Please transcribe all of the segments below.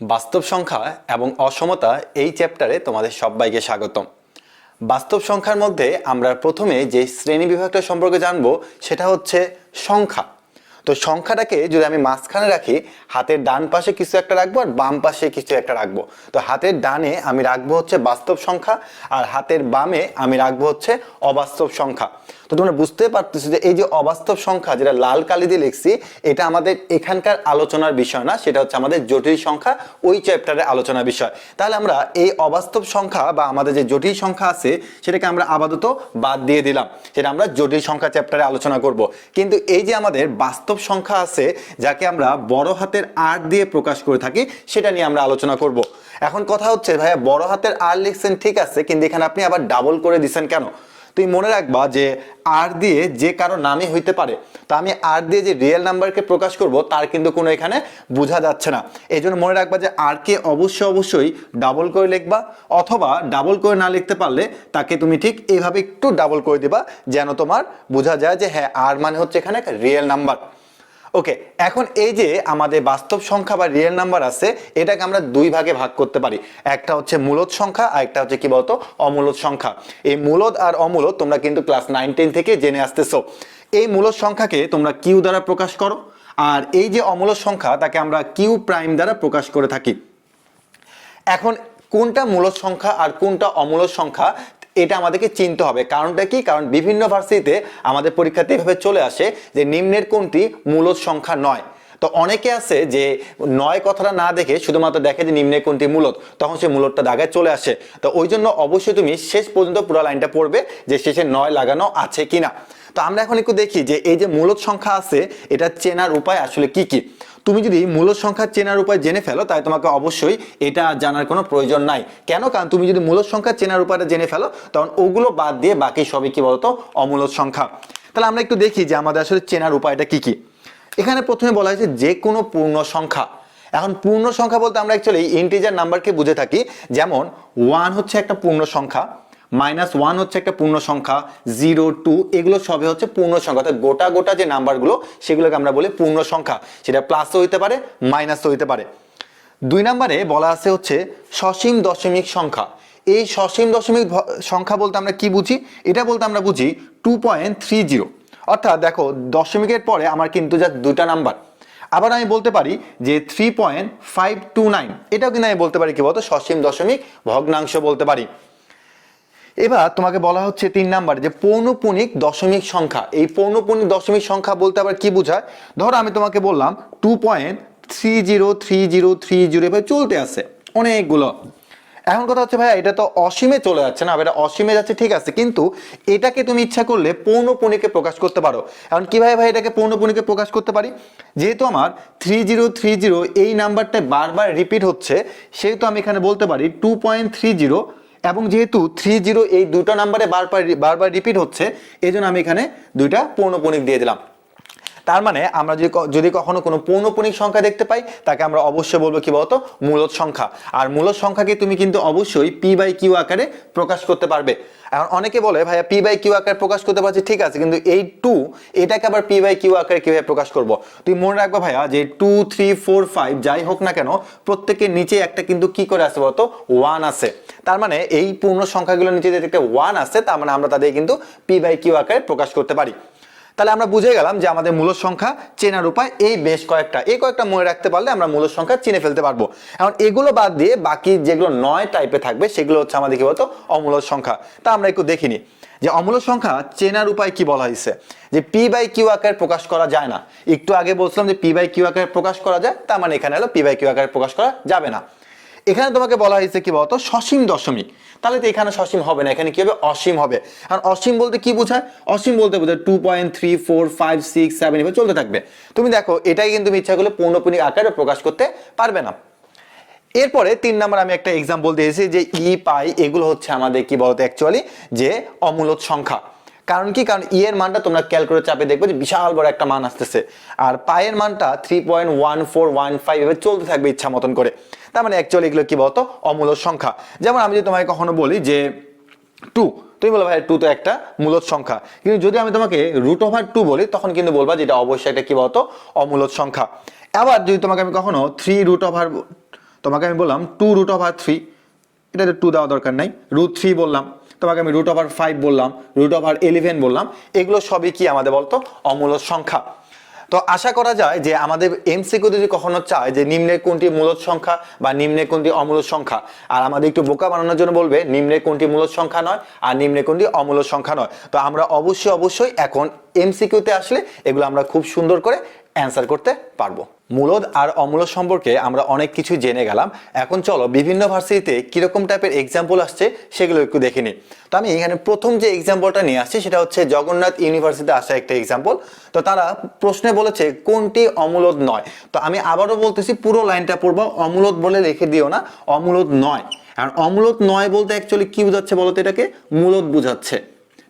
বাস্তব সংখ্যা এবং অসমতা এই চ্যাপ্টারে তোমাদের সবাইকে স্বাগতম। বাস্তব সংখ্যার মধ্যে আমরা প্রথমে যে শ্রেণী বিভাগটা সম্পর্কে জানবো সেটা হচ্ছে সংখ্যা। তো সংখ্যাটাকে যদি আমি মাঝখানে রাখি, হাতের ডান পাশে কিছু একটা রাখবো আর বাম পাশে কিছু একটা রাখবো। তো হাতের ডানে আমি রাখবো হচ্ছে বাস্তব সংখ্যা আর হাতের বামে আমি রাখবো হচ্ছে অবাস্তব সংখ্যা। তো তোমরা বুঝতে পারতেছো যে এই যে অবাস্তব সংখ্যা যেটা লাল কালি দিয়ে লিখছি, এটা আমাদের এখানকার আলোচনার বিষয় না, সেটা হচ্ছে আমাদের জটিল সংখ্যা ওই চ্যাপ্টারের আলোচনার বিষয়। তাহলে আমরা এই অবাস্তব সংখ্যা বা আমাদের যে জটিল সংখ্যা আছে সেটাকে আমরা আপাতত বাদ দিয়ে দিলাম, সেটা আমরা জটিল সংখ্যা চ্যাপ্টারে আলোচনা করব। কিন্তু এই যে আমাদের বাস্তব সংখ্যা আছে যাকে আমরা বড় হাতের আর দিয়ে প্রকাশ করে থাকি, সেটা নিয়ে আমরা আলোচনা করব। এখন কথা হচ্ছে, ভাইয়া বড় হাতের আর লিখছেন ঠিক আছে, কিন্তু এখানে আপনি আবার ডাবল করে দিচ্ছেন কেন? তুমি মনে রাখবা যে আর দিয়ে যে কারো নামই হইতে পারে। তো আমি আর দিয়ে যে রিয়েল নাম্বারকে প্রকাশ করব তার কিন্তু কোনো এখানে বোঝা যাচ্ছে না। এই জন্য মনে রাখবা যে আর কে অবশ্যই ডাবল করে লিখবা, অথবা ডাবল করে না লিখতে পারলে তাকে তুমি ঠিক এইভাবে একটু ডাবল করে দিবা, যেন তোমার বোঝা যায় যে হ্যাঁ আর মানে হচ্ছে এখানে রিয়েল নাম্বার। ওকে, এখন এই যে আমাদের বাস্তব সংখ্যা বা রিয়েল নাম্বার আছে, এটাকে আমরা দুই ভাগে ভাগ করতে পারি। একটা হচ্ছে মূলদ সংখ্যা আর একটা হচ্ছে কি বলতো অমূলদ সংখ্যা। এই মূলদ আর অমূলদ তোমরা কিন্তু ক্লাস 9-10 থেকে জেনে আসতেছো। এই মূলদ সংখ্যাকে তোমরা কিউ দ্বারা প্রকাশ করো, আর এই যে অমূলদ সংখ্যা তাকে আমরা কিউ প্রাইম দ্বারা প্রকাশ করে থাকি। এখন কোনটা মূলদ সংখ্যা আর কোনটা অমূলদ সংখ্যা এটা আমাদেরকে চিনতে হবে। কারণটা কি? কারণ বিভিন্ন ভার্সিটিতে আমাদের পরীক্ষাতে এভাবে চলে আসে যে নিম্নের কোনটি মূলদ সংখ্যা নয়। তো অনেকে আছে যে নয় কথাটা না দেখে শুধুমাত্র দেখে যে নিম্নের কোনটি মূলদ, তখন সে মূলদটা দাগায় চলে আসে। তো ওই জন্য অবশ্যই তুমি শেষ পর্যন্ত পুরো লাইনটা পড়বে যে শেষে নয় লাগানো আছে কিনা। তো আমরা এখন একটু দেখি যে এই যে মূলদ সংখ্যা আছে এটা চেনার উপায় আসলে কি কি। তুমি যদি মূলদ সংখ্যা চেনার উপায় জেনে ফেলো তাই তোমাকে অবশ্যই এটা জানার কোনো প্রয়োজন নাই। কেন? কারণ তুমি যদি মূলদ সংখ্যা চেনার উপায়টা জেনে ফেলো তখন ওগুলো বাদ দিয়ে বাকি সবই কি বলতো অমূলদ সংখ্যা। তাহলে আমরা একটু দেখি যে আমাদের আসলে চেনার উপায়টা কি কি। এখানে প্রথমে বলা হয়েছে যে কোনো পূর্ণ সংখ্যা। এখন পূর্ণ সংখ্যা বলতে আমরা অ্যাকচুয়ালি ইন্টিজার নাম্বারকে বুঝে থাকি। যেমন 1 হচ্ছে একটা পূর্ণ সংখ্যা, -1 হচ্ছে একটা পূর্ণ সংখ্যা, 0, 2 এগুলো সবই হচ্ছে পূর্ণ সংখ্যা। অর্থাৎ গোটা যে নাম্বারগুলো সেগুলোকে আমরা বলি পূর্ণ সংখ্যা। সেটা প্লাসও হইতে পারে, মাইনাসও হইতে পারে। 2 নম্বরে বলা আছে হচ্ছে সসীম দশমিক সংখ্যা। এই সসীম দশমিক সংখ্যা বলতে আমরা কি বুঝি? এটা বলতে আমরা বুঝি 2.30। অর্থাৎ দেখো দশমিকের পরে আমার কিন্তু জাস্ট দুটা নাম্বার। আবার আমি বলতে পারি যে 3.529, এটাও কিন্তু আমি বলতে পারি কি বলতো সসীম দশমিক ভগ্নাংশ বলতে পারি। এবার তোমাকে বলা হচ্ছে 3 নাম্বারে যে পৌনপুণিক দশমিক সংখ্যা। এই পৌনপুণিক দশমিক সংখ্যা বলতে আবার কি বোঝায়? ধরো আমি তোমাকে বললাম 2.303030 এভাবে চলতে আছে অনেকগুলো। এখন কথা হচ্ছে ভাইয়া এটা তো অসীমে চলে যাচ্ছে না, এটা অসীমে যাচ্ছে ঠিক আছে, কিন্তু এটাকে তুমি ইচ্ছা করলে পৌনপুণিকে প্রকাশ করতে পারো। এখন কিভাবে ভাই এটাকে পৌনপুণিকে প্রকাশ করতে পারি? যেহেতু আমার 3030 এই নাম্বারটা বারবার রিপিট হচ্ছে, সেহেতু আমি এখানে বলতে পারি 2.30, এবং যেহেতু 30 এই দুটো নাম্বারে বারবার রিপিট হচ্ছে, এই জন্য আমি এখানে দুইটা পৌনপুণিক দিয়ে দিলাম। তার মানে আমরা যদি কখনো কোনো পৌনপুণিক সংখ্যা দেখতে পাই তাকে আমরা অবশ্যই বলবো কি বলতো মূলদ সংখ্যা। আর মূলদ সংখ্যাকে তুমি কিন্তু অবশ্যই p/q আকারে প্রকাশ করতে পারবে। এখন অনেকে বলে ভাইয়া p/q আকারে প্রকাশ করতে পারছি ঠিক আছে, কিন্তু এই 2 এটাকে আবার p/q আকারে কিভাবে প্রকাশ করব? তুমি মনে রাখবে ভাইয়া যে 2 3 4 5 যাই হোক না কেন প্রত্যেকের নিচে একটা কিন্তু কি করে আছে বলতো 1 আছে। তার মানে এই পূর্ণ সংখ্যাগুলোর নিচে যে একটা 1 আছে, তার মানে আমরা তাদের কিন্তু p/q আকারে প্রকাশ করতে পারি। তাহলে আমরা বুঝে গেলাম যে আমাদের মূলদ সংখ্যা চেনার উপায় এই বেশ কয়েকটা। এই কয়েকটা মনে রাখতে পারলে আমরা মূলদ সংখ্যা চিনে ফেলতে পারবো। এখন এগুলো বাদ দিয়ে বাকি যেগুলো 9 টাইপে থাকবে সেগুলো হচ্ছে আমাদের কি বলতো অমূলদ সংখ্যা। তা আমরা একটু দেখিনি যে অমূলদ সংখ্যা চেনার উপায় কি বলা হয়েছে। যে p/q আকারে প্রকাশ করা যায় না। একটু আগে বলছিলাম যে p/q আকারে প্রকাশ করা যায়, তার মানে এখানে হলো p/q আকারে প্রকাশ করা যাবে না। এখানে তোমাকে বলা হয়েছে কি বলতো সসীম দশমিক। তাহলে তো এখানে সসীম হবে না, এখানে কি হবে অসীম হবে। কারণ অসীম বলতে কি বোঝায়? অসীম বলতে বোঝায় 2.34567 এভাবে চলতে থাকবে। তুমি দেখো এটাই কিন্তু তুমি ইচ্ছা করলে পৌনপুণিক আকারে প্রকাশ করতে পারবে না। এরপরে 3 নাম্বার আমি একটা এক্সাম্পল দিয়েছি যে পাই এগুলো হচ্ছে আমাদের কি বলতো অ্যাকচুয়ালি যে অমূলদ সংখ্যা। কারণ কি? কারণ এর মানটা তোমরা ক্যালকুলেটর চাপে দেখবে যে বিশাল বড় একটা মান আসতেছে, আর পায়ের মানটা 3.1415 এভাবে চলতে থাকবে ইচ্ছা মতন করে। তার মানে অ্যাকচুয়ালি এগুলো কি বলতো অমূলদ সংখ্যা। যেমন আমি যদি তোমাকে কখনো বলি যে 2, তুমি বলো ভাই 2 তো একটা মূলদ সংখ্যা, কিন্তু যদি আমি তোমাকে √2 বলি তখন কিন্তু বলবা যে এটা অবশ্যই একটা কি বলতো অমূলদ সংখ্যা। আবার যদি তোমাকে আমি কখনো 3 √, তোমাকে আমি বললাম 2√3, এটাতে 2 দেওয়া দরকার নাই, √3 বললাম, তোমাকে আমি √5 বললাম, √11 বললাম, এগুলো সবই কি আমাদের বলতো অমূলদ সংখ্যা। তো আশা করা যায় যে আমাদের এমসিকিউ যদি কখনো চায় যে নিম্নের কোনটি মূলদ সংখ্যা বা নিম্নের কোনটি অমূলদ সংখ্যা, আর আমাদের একটু বোকা বানানোর জন্য বলবে নিম্নের কোনটি মূলদ সংখ্যা নয় আর নিম্নের কোনটি অমূলদ সংখ্যা নয়, তো আমরা অবশ্যই এখন এমসিকিউতে আসলে এগুলো আমরা খুব সুন্দর করে অ্যান্সার করতে পারবো। মূলদ আর অমূলদ সম্পর্কে আমরা অনেক কিছু জেনে গেলাম, এখন চলো বিভিন্ন ভার্সিটিতে কিরকম টাইপের এক্সাম্পল আসছে সেগুলো একটু দেখে নিই। তো আমি এখানে প্রথম যে এক্সাম্পলটা নিয়ে আসছি সেটা হচ্ছে জগন্নাথ ইউনিভার্সিটিতে আসা একটা এক্সাম্পল। তো তারা প্রশ্নে বলেছে কোনটি অমূলদ নয়। তো আমি আবারও বলতেছি, পুরো লাইনটা পড়বো, অমূলদ বলে লিখে দিও না, অমূলদ নয়। আর অমূলদ নয় বলতে অ্যাকচুয়ালি কি বোঝাচ্ছে বলতো, এটাকে মূলদ বোঝাচ্ছে।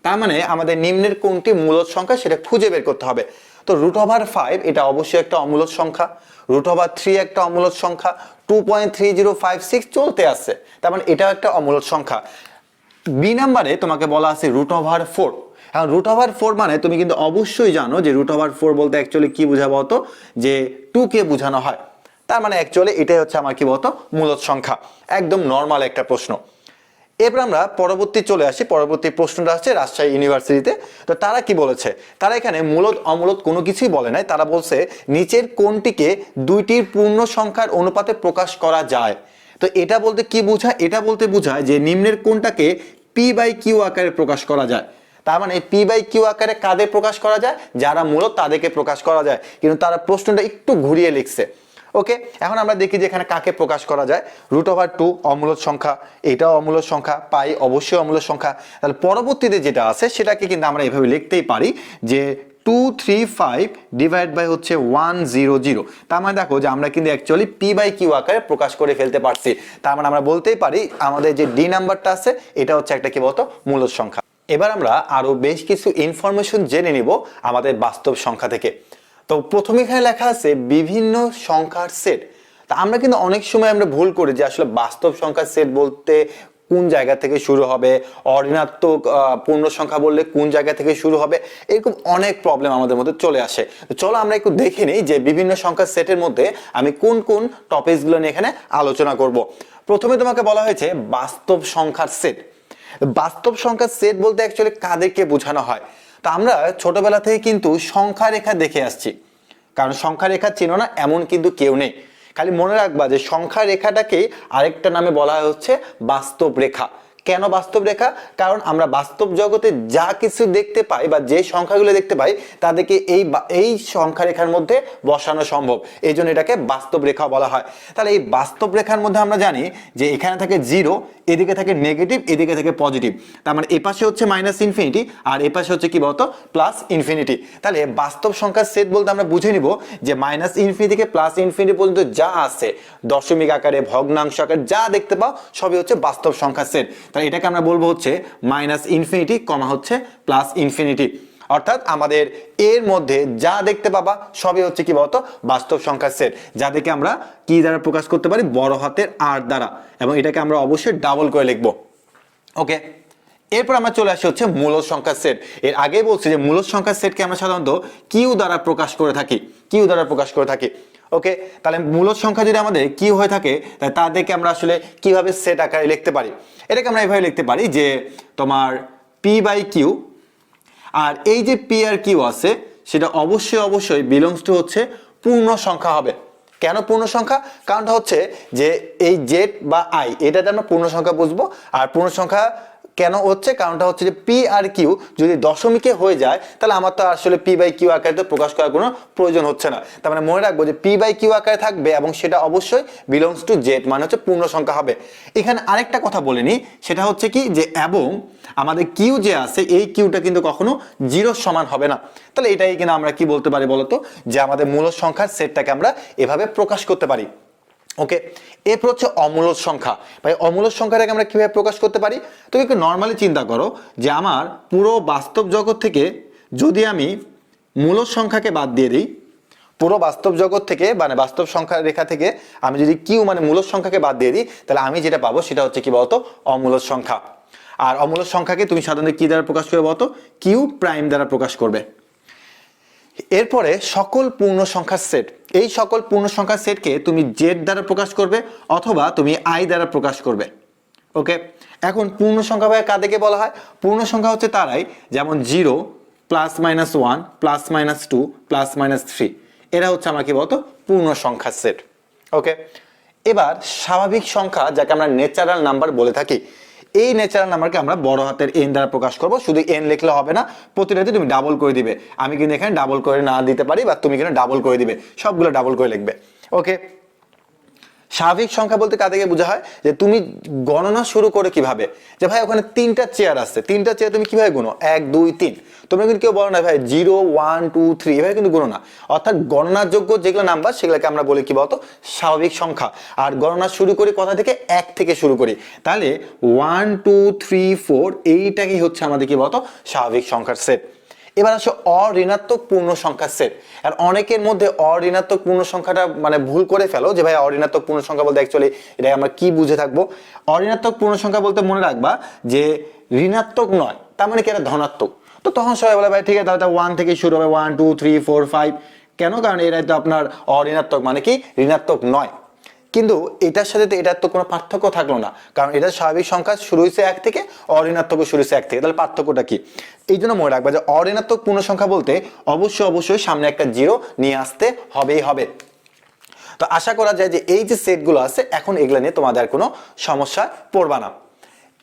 তার মানে আমাদের নিম্নের কোনটি মূলদ সংখ্যা সেটা খুঁজে বের করতে হবে। তো √5 এটা অবশ্যই একটা অমূলদ সংখ্যা, √3 একটা অমূলদ সংখ্যা, 2.3056 চলতে আছে, তার মানে এটাও একটা অমূলদ সংখ্যা। বি নাম্বারে তোমাকে বলা আছে √4। এখন √4 মানে তুমি কিন্তু অবশ্যই জানো যে √4 বলতে অ্যাকচুয়ালি কি বোঝাবো বলতো, যে 2 কে বোঝানো হয়। তার মানে অ্যাকচুয়ালি এটাই হচ্ছে আমার কি বলতো মূলদ সংখ্যা, একদম নর্মাল একটা প্রশ্ন। এরপর আমরা পরবর্তী চলে আসি, পরবর্তী প্রশ্নটা হচ্ছে রাজশাহী ইউনিভার্সিটিতে। তো তারা কি বলেছে, তারা এখানে মূলদ অমূলদ কোনো কিছুই বলে নাই, তারা বলছে নিচের কোনটিকে দুইটির পূর্ণ সংখ্যার অনুপাতে প্রকাশ করা যায়। তো এটা বলতে কি বোঝায়, এটা বলতে বোঝায় যে নিম্নের কোনটাকে p/q আকারে প্রকাশ করা যায়। তার মানে p/q আকারে কাদের প্রকাশ করা যায়, যারা মূলদ তাদেরকে প্রকাশ করা যায়, কিন্তু তারা প্রশ্নটা একটু ঘুরিয়ে লিখছে। ওকে, এখন আমরা দেখি যে এখানে কাকে প্রকাশ করা যায়। √2 অমূলদ সংখ্যা, এটাও অমূলদ সংখ্যা, পাই অবশ্যই অমূলদ সংখ্যা। তাহলে পরবর্তীতে যেটা আছে সেটাকে কিন্তু আমরা এভাবে লিখতেই পারি যে 235 ডিভাইড বাই হচ্ছে 100। তার মানে দেখো যে আমরা কিন্তু অ্যাকচুয়ালি p/q আকারে প্রকাশ করে ফেলতে পারছি। তার মানে আমরা বলতেই পারি আমাদের যে ডি নাম্বারটা আছে এটা হচ্ছে একটা কি বলতো মূলদ সংখ্যা। এবার আমরা আরো বেশ কিছু ইনফরমেশন জেনে নিব আমাদের বাস্তব সংখ্যা থেকে। তো প্রথমে এখানে লেখা আছে বিভিন্ন সংখ্যার সেট। তা আমরা কিন্তু অনেক সময় আমরা ভুল করি যে আসলে বাস্তব সংখ্যার সেট বলতে কোন জায়গা থেকে শুরু হবে, অঋণাত্মক পূর্ণ সংখ্যা বললে কোন জায়গা থেকে শুরু হবে, এরকম অনেক প্রবলেম আমাদের মধ্যে চলে আসে। তো চলো আমরা একটু দেখে নিই যে বিভিন্ন সংখ্যার সেটের মধ্যে আমি কোন কোন টপিকসগুলো নিয়ে এখানে আলোচনা করব। প্রথমে তোমাকে বলা হয়েছে বাস্তব সংখ্যার সেট। বাস্তব সংখ্যার সেট বলতে অ্যাকচুয়ালি কাদেরকে বোঝানো হয়। তা আমরা ছোটবেলা থেকে কিন্তু সংখ্যা রেখা দেখে আসছি, কারণ সংখ্যা রেখা চেনো না এমন কিন্তু কেউ নেই। খালি মনে রাখবা যে সংখ্যা রেখাটাকে আরেকটা নামে বলা হচ্ছে বাস্তব রেখা। কেন বাস্তব রেখা, কারণ আমরা বাস্তব জগতে যা কিছু দেখতে পাই বা যে সংখ্যাগুলো দেখতে পাই তাদেরকে এই সংখ্যা রেখার মধ্যে বসানো সম্ভব, এই জন্য এটাকে বাস্তব রেখা বলা হয়। তাহলে এই বাস্তব রেখার মধ্যে আমরা জানি যে এখানে থাকে 0, এদিকে থাকে নেগেটিভ, এদিকে থাকে পজিটিভ। তার মানে এ পাশে হচ্ছে -∞ আর এ পাশে হচ্ছে কি বলতো +∞। তাহলে বাস্তব সংখ্যার সেট বলতে আমরা বুঝে নিব যে -∞ থেকে +∞ পর্যন্ত যা আছে দশমিক আকারে, ভগ্নাংশ আকারে যা দেখতে পাও সবই হচ্ছে বাস্তব সংখ্যার সেট। তাহলে এটাকে আমরা বলবো হচ্ছে -∞, হচ্ছে +∞। অর্থাৎ আমাদের এর মধ্যে যা দেখতে পাবা সবই হচ্ছে কি বলতো বাস্তব সংখ্যার সেট, যাদেরকে আমরা কি দ্বারা প্রকাশ করতে পারি, বড় হাতের আর দ্বারা, এবং এটাকে আমরা অবশ্যই ডাবল করে লিখবো। ওকে, এরপর আমরা চলে আসি হচ্ছে মূলদ সংখ্যার সেট। এর আগেই বলছি যে মূলদ সংখ্যার সেটকে আমরা সাধারণত কিউ দ্বারা প্রকাশ করে থাকি। ওকে, তাহলে মূলদ সংখ্যা যদি আমাদের কিউ হয়ে থাকে তাহলে তাদেরকে আমরা আসলে কিভাবে সেট আকারে লিখতে পারি, এটাকে আমরা এভাবে লিখতে পারি যে তোমার p/q, আর এই যে p আর q আছে সেটা অবশ্যই বিলংস টু হচ্ছে পূর্ণ সংখ্যা হবে। কেন পূর্ণ সংখ্যা, কারণটা হচ্ছে যে এই জেড বা আই এটাতে আমরা পূর্ণ সংখ্যা বুঝবো। আর পূর্ণ সংখ্যা কেন হচ্ছে, কারণটা হচ্ছে যে পি আর কিউ যদি দশমিকে হয়ে যায় তাহলে আমার তো আসলে p/q আকারে প্রকাশ করার কোনো প্রয়োজন হচ্ছে না। তার মানে মনে রাখবো যে p/q আকারে থাকবে এবং সেটা অবশ্যই বিলংস টু জেড, মানে হচ্ছে পূর্ণ সংখ্যা হবে। এখানে আরেকটা কথা বলে নি, সেটা হচ্ছে কি যে এবং আমাদের কিউ যে আছে এই কিউটা কিন্তু কখনো 0 সমান হবে না। তাহলে এটাই কিনা আমরা কি বলতে পারি বলতো, যে আমাদের মূলদ সংখ্যার সেটটাকে আমরা এভাবে প্রকাশ করতে পারি। ওকে, এরপর হচ্ছে অমূলদ সংখ্যা। ভাই অমূলদ সংখ্যাটাকে আমরা কিভাবে প্রকাশ করতে পারি, তুমি একটু নর্মালি চিন্তা করো যে আমার পুরো বাস্তব জগৎ থেকে যদি আমি মূলদ সংখ্যাকে বাদ দিয়ে দিই, পুরো বাস্তব জগৎ থেকে মানে বাস্তব সংখ্যা রেখা থেকে আমি যদি কিউ মানে মূলদ সংখ্যাকে বাদ দিয়ে দিই তাহলে আমি যেটা পাবো সেটা হচ্ছে কি বলতো অমূলদ সংখ্যা। আর অমূলদ সংখ্যাকে তুমি সাধারণত কি দ্বারা প্রকাশ করবে বলতো, কিউ প্রাইম দ্বারা প্রকাশ করবে। এরপরে সকল পূর্ণ সংখ্যার সেট। এই সকল পূর্ণ সংখ্যার সেটকে তুমি জেড দ্বারা প্রকাশ করবে অথবা তুমি আই দ্বারা প্রকাশ করবে। ওকে, এখন পূর্ণ সংখ্যা ভাই কাদেরকে বলা হয়? পূর্ণ সংখ্যা হচ্ছে তারাই যেমন 0 +-1 +-2 +-3, এরা হচ্ছে আমার কি বলতো পূর্ণ সংখ্যার সেট। ওকে, এবার স্বাভাবিক সংখ্যা যাকে আমরা ন্যাচারাল নাম্বার বলে থাকি, এই ন্যাচারাল নাম্বারকে আমরা বড় হাতের এন দ্বারা প্রকাশ করব। শুধু এন লিখলে হবে না, প্রতিটাতে তুমি ডাবল করে দিবে। আমি কিন্তু এখানে ডাবল করে না দিতে পারি, বা তুমি কিন্তু ডাবল করে দিবে, সবগুলো ডাবল করে লিখবে। ওকে, স্বাভাবিক সংখ্যা বলতে কাদেরকে বোঝা হয়? যে তুমি গণনা শুরু করে কিভাবে, যে ভাই ওখানে 3টা চেয়ার আছে, 3টা চেয়ার তুমি কিভাবে গুনো 1 2 3, তোমরা কিন্তু কেউ বলো না ভাই 0 1 2 3 এভাবে কিন্তু গুনো না। অর্থাৎ গণনার যোগ্য যেগুলো নাম্বার সেগুলোকে আমরা বলি কি বলতো স্বাভাবিক সংখ্যা। আর গণনা শুরু করি কথা থেকে 1 থেকে শুরু করি, তাহলে 1 2 3 4 এইটাই হচ্ছে আমাদের কি বলতো স্বাভাবিক সংখ্যার সেট। এবার আসো অঋণাত্মক পূর্ণ সংখ্যার সেট। আর অনেকের মধ্যে অঋণাত্মক পূর্ণ সংখ্যাটা মানে ভুল করে ফেলো, যে ভাই অঋণাত্মক পূর্ণ সংখ্যা বলতে অ্যাকচুয়ালি এটা আমরা কি বুঝে থাকবো। অঋণাত্মক পূর্ণ সংখ্যা বলতে মনে রাখবা যে ঋণাত্মক নয়, তার মানে কি এটা ধনাত্মক। তো তখন সবাই বলে ভাই ঠিক আছে তাহলে 1 থেকে শুরু হবে, 1 2 3 4 5, কেন? কারণ এরাই তো আপনার অঋণাত্মক, মানে কি ঋণাত্মক নয়। কিন্তু এটার সাথে তো এটার তো কোনো পার্থক্য থাকলো না, কারণ এটা স্বাভাবিক সংখ্যা শুরু হয়েছে 1 থেকে, অঋণাত্মক শুরু হয়েছে 1 থেকে, তাহলে পার্থক্যটা কি? এই জন্য মনে রাখবা যে অঋণাত্মক পূর্ণ সংখ্যা বলতে অবশ্যই সামনে একটা 0 নিয়ে আসতে হবেই হবে। তো আশা করা যায় যে এই যে সেটগুলো আছে এখন এগুলো নিয়ে তোমাদের কোনো সমস্যা পড়বা না।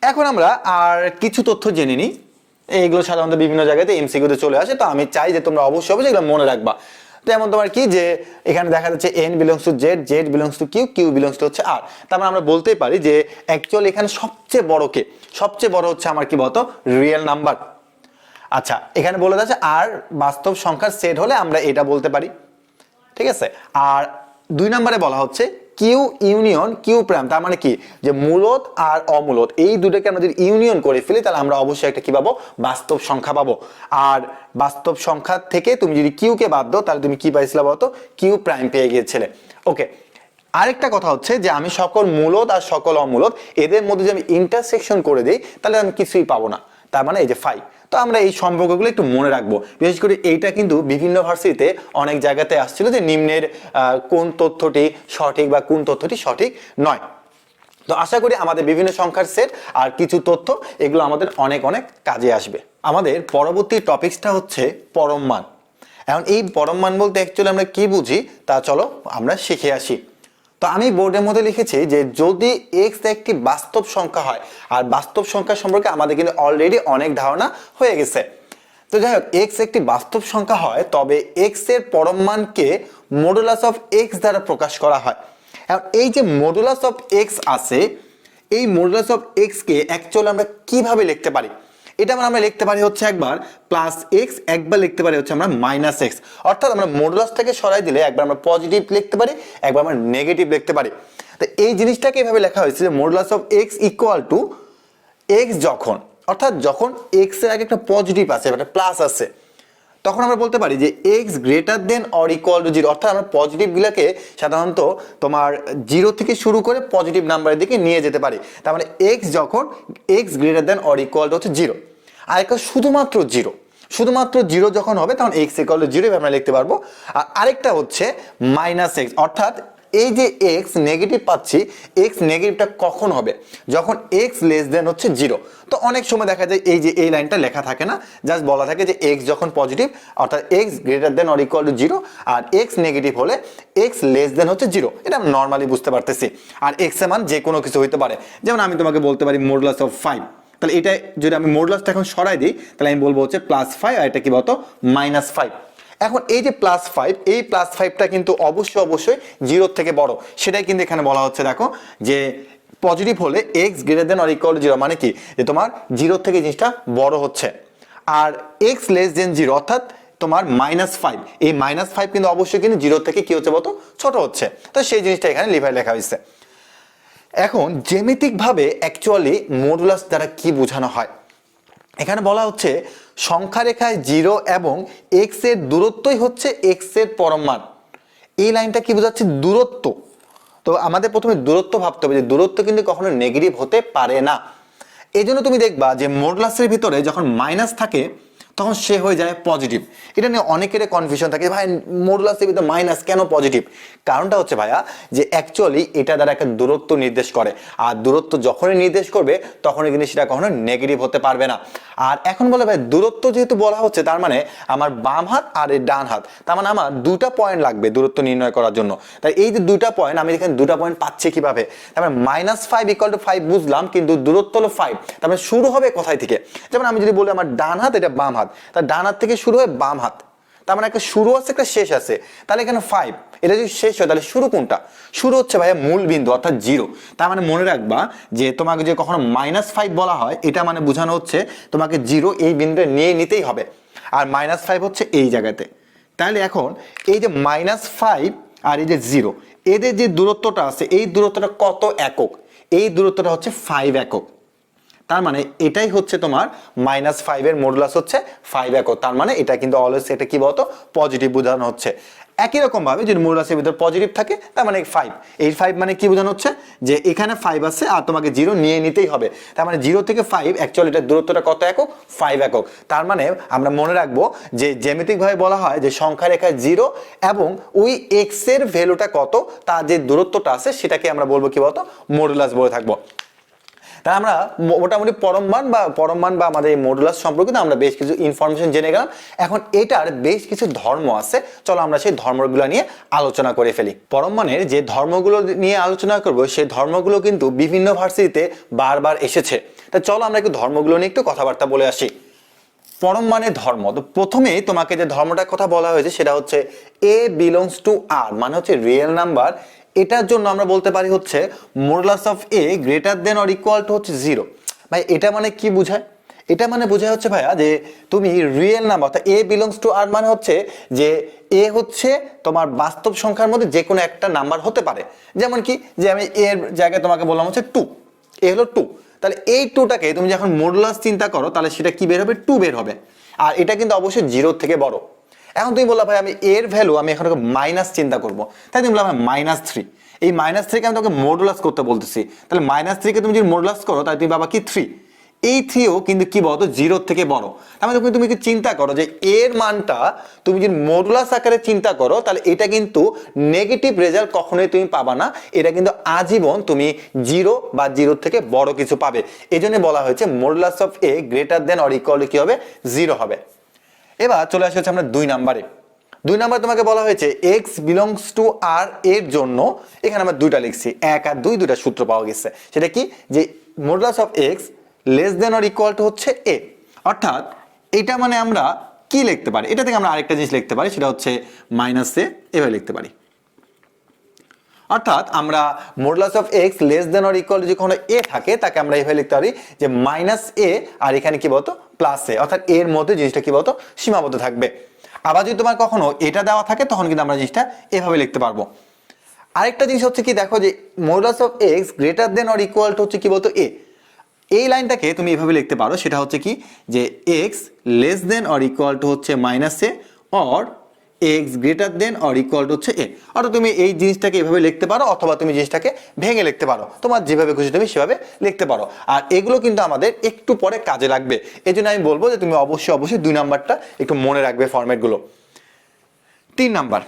এখন আমরা আর কিছু তথ্য জেনে নিই। এইগুলো সাধারণত বিভিন্ন জায়গাতে এমসিকিউতে চলে আসে, তো আমি চাই যে তোমরা অবশ্যই এগুলো মনে রাখবা। যেমন তোমার কি যে এখানে দেখা যাচ্ছে n belongs to Z, Z belongs to Q, Q belongs to হচ্ছে আর। তার মানে আমরা বলতেই পারি যে অ্যাকচুয়ালি এখানে সবচেয়ে বড় কে? সবচেয়ে বড় হচ্ছে আমার কি বলতো রিয়েল নাম্বার। আচ্ছা, এখানে বলে যাচ্ছে আর বাস্তব সংখ্যার সেট হলে আমরা এটা বলতে পারি, ঠিক আছে। আর 2 নম্বরে বলা হচ্ছে কিউ ইউনিয়ন কিউ প্রাইম, তার মানে কি যে মূলদ আর অমূলদ এই দুটোকে আমরা যদি ইউনিয়ন করে ফেলি তাহলে আমরা অবশ্যই একটা কি পাবো বাস্তব সংখ্যা পাবো। আর বাস্তব সংখ্যা থেকে তুমি যদি কিউ কে বাদ দাও তাহলে তুমি কি পাইছিলে বলতো কিউ প্রাইম পেয়ে গিয়েছিলে। ওকে, আরেকটা কথা হচ্ছে যে আমি সকল মূলদ আর সকল অমূলদ এদের মধ্যে যদি আমি ইন্টারসেকশন করে দিই তাহলে আমি কিছুই পাবো না, তার মানে এই যে ফাই। তো আমরা এই সম্পর্কগুলো একটু মনে রাখবো, বিশেষ করে এইটা কিন্তু বিভিন্ন ভার্সিটিতে অনেক জায়গাতে আসছিল যে নিম্নের কোন তথ্যটি সঠিক বা কোন তথ্যটি সঠিক নয়। তো আশা করি আমাদের বিভিন্ন সংখ্যার সেট আর কিছু তথ্য এগুলো আমাদের অনেক অনেক কাজে আসবে। আমাদের পরবর্তী টপিকসটা হচ্ছে পরম মান। এখন এই পরম মান বলতে অ্যাকচুয়ালি আমরা কি বুঝি তা চলো আমরা শিখে আসি। তো আমি বোর্ডের মধ্যে লিখেছি যে যদি এক্স একটি বাস্তব সংখ্যা হয়, আর বাস্তব সংখ্যা সম্পর্কে আমাদের কিন্তু অলরেডি অনেক ধারণা হয়ে গেছে। তো যাই হোক, এক্স একটি বাস্তব সংখ্যা হয় তবে এক্স এর পরম মানকে মডুলাস অফ এক্স দ্বারা প্রকাশ করা হয়। এখন এই যে মডুলাস অফ এক্স আছে, এই modulus of x K actually আমরা কিভাবে লিখতে পারি? এটা আমরা লিখতে পারি হচ্ছে একবার প্লাস এক্স, একবার লিখতে পারি হচ্ছে আমরা মাইনাস এক্স। অর্থাৎ আমরা মডুলাসটাকে সরাই দিলে একবার আমরা পজিটিভ লিখতে পারি, একবার আমরা নেগেটিভ লিখতে পারি। তো এই জিনিসটাকে এভাবে লেখা হয়েছে যে modulus of x equal to x যখন, অর্থাৎ যখন এক্স এর আগে একটা পজিটিভ আছে একটা প্লাস আছে তখন আমরা বলতে পারি যে x greater than or equal to 0। অর্থাৎ আমরা পজিটিভ গুলাকে সাধারণত তোমার 0 থেকে শুরু করে পজিটিভ নাম্বারের দিকে নিয়ে যেতে পারি। তার মানে এক্স যখন x greater than or equal two হচ্ছে 0, আর একটা শুধুমাত্র 0, শুধুমাত্র 0 যখন হবে তখন এক্স ইকুয়াল টু 0 আমরা লিখতে পারবো। আর আরেকটা হচ্ছে মাইনাস এক্স, অর্থাৎ এই যে এক্স নেগেটিভ পাচ্ছি, এক্স নেগেটিভটা কখন হবে? যখন এক্স লেস দেন হচ্ছে 0। তো অনেক সময় দেখা যায় এই যে এই লাইনটা লেখা থাকে না, জাস্ট বলা থাকে যে এক্স যখন পজিটিভ অর্থাৎ X greater than or equal to 0, আর এক্স নেগেটিভ হলে এক্স লেস দেন হচ্ছে 0। এটা আমরা নর্মালি বুঝতে পারতেছি। আর এক্স এর মান যে কোনো কিছু হইতে পারে, যেমন আমি তোমাকে বলতে পারি মডুলাস অফ 5, তাহলে এটা যদি আমি মডুলাসটা এখন সরাই দিই তাহলে আমি বলবো হচ্ছে +5, আর এটা কি বলতো -5। এখন এই যে +5, এই +5টা কিন্তু অবশ্যই 0 থেকে বড়, সেটাই কিন্তু এখানে বলা হচ্ছে। দেখো যে পজিটিভ হলে x greater than or equal to 0, মানে কি যে তোমার 0 থেকে জিনিসটা বড় হচ্ছে। আর এক্স লেস দেন 0 অর্থাৎ তোমার -5, এই -5 কিন্তু অবশ্যই কিন্তু 0 থেকে কি হচ্ছে বলতো ছোট হচ্ছে। তো সেই জিনিসটা এখানে লেখা হয়েছে। এখন জ্যামিতিক ভাবে অ্যাকচুয়ালি মডুলাস দ্বারা কি বোঝানো হয়? এখানে বলা হচ্ছে সংখ্যা রেখায় 0 এবং এক্স এর দূরত্বই হচ্ছে এক্স এর পরম মান। এই লাইনটা কি বোঝাচ্ছে? দূরত্ব। তো আমাদের প্রথমে দূরত্ব ভাবতে হবে যে দূরত্ব কিন্তু কখনো নেগেটিভ হতে পারে না। এই জন্য তুমি দেখবা যে মডুলাসের ভিতরে যখন মাইনাস থাকে তখন সে হয়ে যায় পজিটিভ। এটা নিয়ে অনেকের কনফিউশন থাকে, ভাই মডুলাসের ভিতরে মাইনাস কেন পজিটিভ? কারণটা হচ্ছে ভাইয়া যে অ্যাকচুয়ালি এটা দ্বারা একটা দূরত্ব নির্দেশ করে, আর দূরত্ব যখনই নির্দেশ করবে তখনই কিন্তু সেটা কখনো নেগেটিভ হতে পারবে না। আর এখন বলে ভাই দূরত্ব যেহেতু বলা হচ্ছে, তার মানে আমার বাম হাত আর এই ডান হাত, তার মানে আমার দুটা পয়েন্ট লাগবে দূরত্ব নির্ণয় করার জন্য। তাই এই যে দুটা পয়েন্ট, আমি এখানে দুটা পয়েন্ট পাচ্ছি কিভাবে? তার মানে -5 = 5 বুঝলাম, কিন্তু দূরত্ব হলো 5, তার মানে শুরু হবে কোথায় থেকে? যেমন আমি যদি বলি আমার ডান হাত, এটা বাম হাত, তার ডান হাত থেকে শুরু হয় বাম হাত, তার মানে একটা শুরু আছে একটা শেষ আছে। তাহলে এখানে 5, এটা যদি শেষ হয় তাহলে শুরু কোনটা? শুরু হচ্ছে ভাইয়া মূল বিন্দু অর্থাৎ 0। তার মানে মনে রাখবা যে তোমাকে যে কখনো -5 বলা হয়, এটা মানে বোঝানো হচ্ছে তোমাকে 0 এই বিন্দুতে নিয়ে নিতেই হবে, আর -5 হচ্ছে এই জায়গাতে। তাহলে এখন এই যে -5 আর এই যে 0, এদের যে দূরত্বটা আছে, এই দূরত্বটা কত একক? এই দূরত্বটা হচ্ছে 5 একক। তার মানে এটাই হচ্ছে তোমার -5 এর মডুলাস হচ্ছে 5 একক। তার মানে এটা কিন্তু অলওয়েজ এটা কি বলতো পজিটিভ বোঝানো হচ্ছে। একই রকম ভাবে যদি মডুলাসের ভিতর পজিটিভ থাকে, তার মানে 5, এই 5 মানে কি বোঝানো হচ্ছে যে এখানে 5 আছে আর তোমাকে 0 নিয়ে নিতেই হবে। তার মানে 0 থেকে 5 অ্যাকচুয়ালি এটার দূরত্বটা কত একক? 5 একক। তার মানে আমরা মনে রাখবো যে জ্যামিতিক ভাবে বলা হয় যে সংখ্যা রেখা 0 এবং ওই x এর ভ্যালুটা কত, তার যে দূরত্বটা আছে সেটাকে আমরা বলবো কি বলতো মডুলাস বলে থাকবো। তাই আমরা মোটামুটি পরমমান বা আমাদের এই মডুলাস সম্পর্কে আমরা বেশ কিছু ইনফরমেশন জেনে গেলাম। এখন এটার বেশ কিছু ধর্ম আছে, চলো আমরা সেই ধর্মগুলো নিয়ে আলোচনা করে ফেলি। পরমমানের যে ধর্মগুলো নিয়ে আলোচনা করব, সেই ধর্মগুলো কিন্তু বিভিন্ন ভার্সিটিতে বারবার এসেছে। তা চলো আমরা একটু ধর্মগুলো নিয়ে একটু কথাবার্তা বলে আসি। পরমমানের ধর্ম, তো প্রথমে তোমাকে যে ধর্মটার কথা বলা হয়েছে সেটা হচ্ছে a belongs to r, মানে হচ্ছে রিয়েল নাম্বার। এটার জন্য আমরা বলতে পারি হচ্ছে modulus of a greater than or equal two হচ্ছে 0। ভাই এটা মানে কি বোঝায়? এটা মানে বোঝায় হচ্ছে ভাইয়া যে তুমি রিয়েল নাম্বার অর্থাৎ a belongs to r মানে হচ্ছে যে a হচ্ছে তোমার বাস্তব সংখ্যার মধ্যে যে কোনো একটা নাম্বার হতে পারে। যেমন কি, যে আমি a এর জায়গায় তোমাকে বললাম হচ্ছে 2, a হলো 2, তাহলে এই 2টাকে তুমি যখন মডুলাস চিন্তা করো তাহলে সেটা কি বের হবে? 2 বের হবে। আর এটা কিন্তু অবশ্যই 0 থেকে বড়। এখন তুমি বললা ভাই আমি এর ভ্যালু আমি এখন মাইনাস চিন্তা করবো, তাই তুমি বললাম -3। এই -3কে আমি তোমাকে মডুলাস করতে বলতেছি, তাহলে -3কে তুমি যদি মডুলাস করো তাহলে তুমি বাবা কি 3। এই 3ও কিন্তু কি বলতো 0 থেকে বড়। তার মানে তুমি কি চিন্তা করো যে এর মানটা তুমি যদি মডুলাস আকারে চিন্তা করো তাহলে এটা কিন্তু নেগেটিভ রেজাল্ট কখনোই তুমি পাবা না, এটা কিন্তু আজীবন তুমি 0 বা 0 থেকে বড় কিছু পাবে। এই জন্য বলা হয়েছে modulus of a greater than or equal two কি হবে? 0 হবে। এবার চলে আসা হচ্ছে আমরা 2 নম্বরে। 2 নম্বরে তোমাকে বলা হয়েছে x belongs to r এর জন্য, এখানে আমরা দুইটা লিখছি 1 আর 2, দুইটা সূত্র পাওয়া গেছে। সেটা কি, যে modulus of x less than or equal two হচ্ছে a। অর্থাৎ এটা মানে আমরা কি লিখতে পারি? এটা থেকে আমরা আরেকটা জিনিস লিখতে পারি, সেটা হচ্ছে -a, এভাবে লিখতে পারি। অর্থাৎ আমরা modulus of x less than or equal two যখন a থাকে তাকে আমরা এভাবে লিখতে পারি যে -a, আর এখানে কি বলতো +a, অর্থাৎ এর মধ্যে জিনিসটা কি বলতো সীমাবদ্ধ থাকবে। আবার যদি তোমার কখনো এটা দেওয়া থাকে তখন কিন্তু আমরা জিনিসটা এভাবে লিখতে পারবো। আরেকটা জিনিস হচ্ছে কি, দেখো যে modulus of x greater than or equal two হচ্ছে কি বলতো a, এই লাইনটাকে তুমি এভাবে লিখতে পারো, সেটা হচ্ছে কি যে x less than or equal two হচ্ছে -a or x greater than or equal two হচ্ছে a। অর্থাৎ তুমি এই জিনিসটাকে এভাবে লিখতে পারো, অথবা তুমি জিনিসটাকে ভেঙে লিখতে পারো, তোমার যেভাবে খুশি তুমি সেভাবে লিখতে পারো। আর এগুলো কিন্তু আমাদের একটু পরে কাজে লাগবে, এই জন্য আমি বলবো যে তুমি অবশ্যই 2 নাম্বারটা একটু মনে রাখবে ফরম্যাটগুলো। 3 নাম্বার,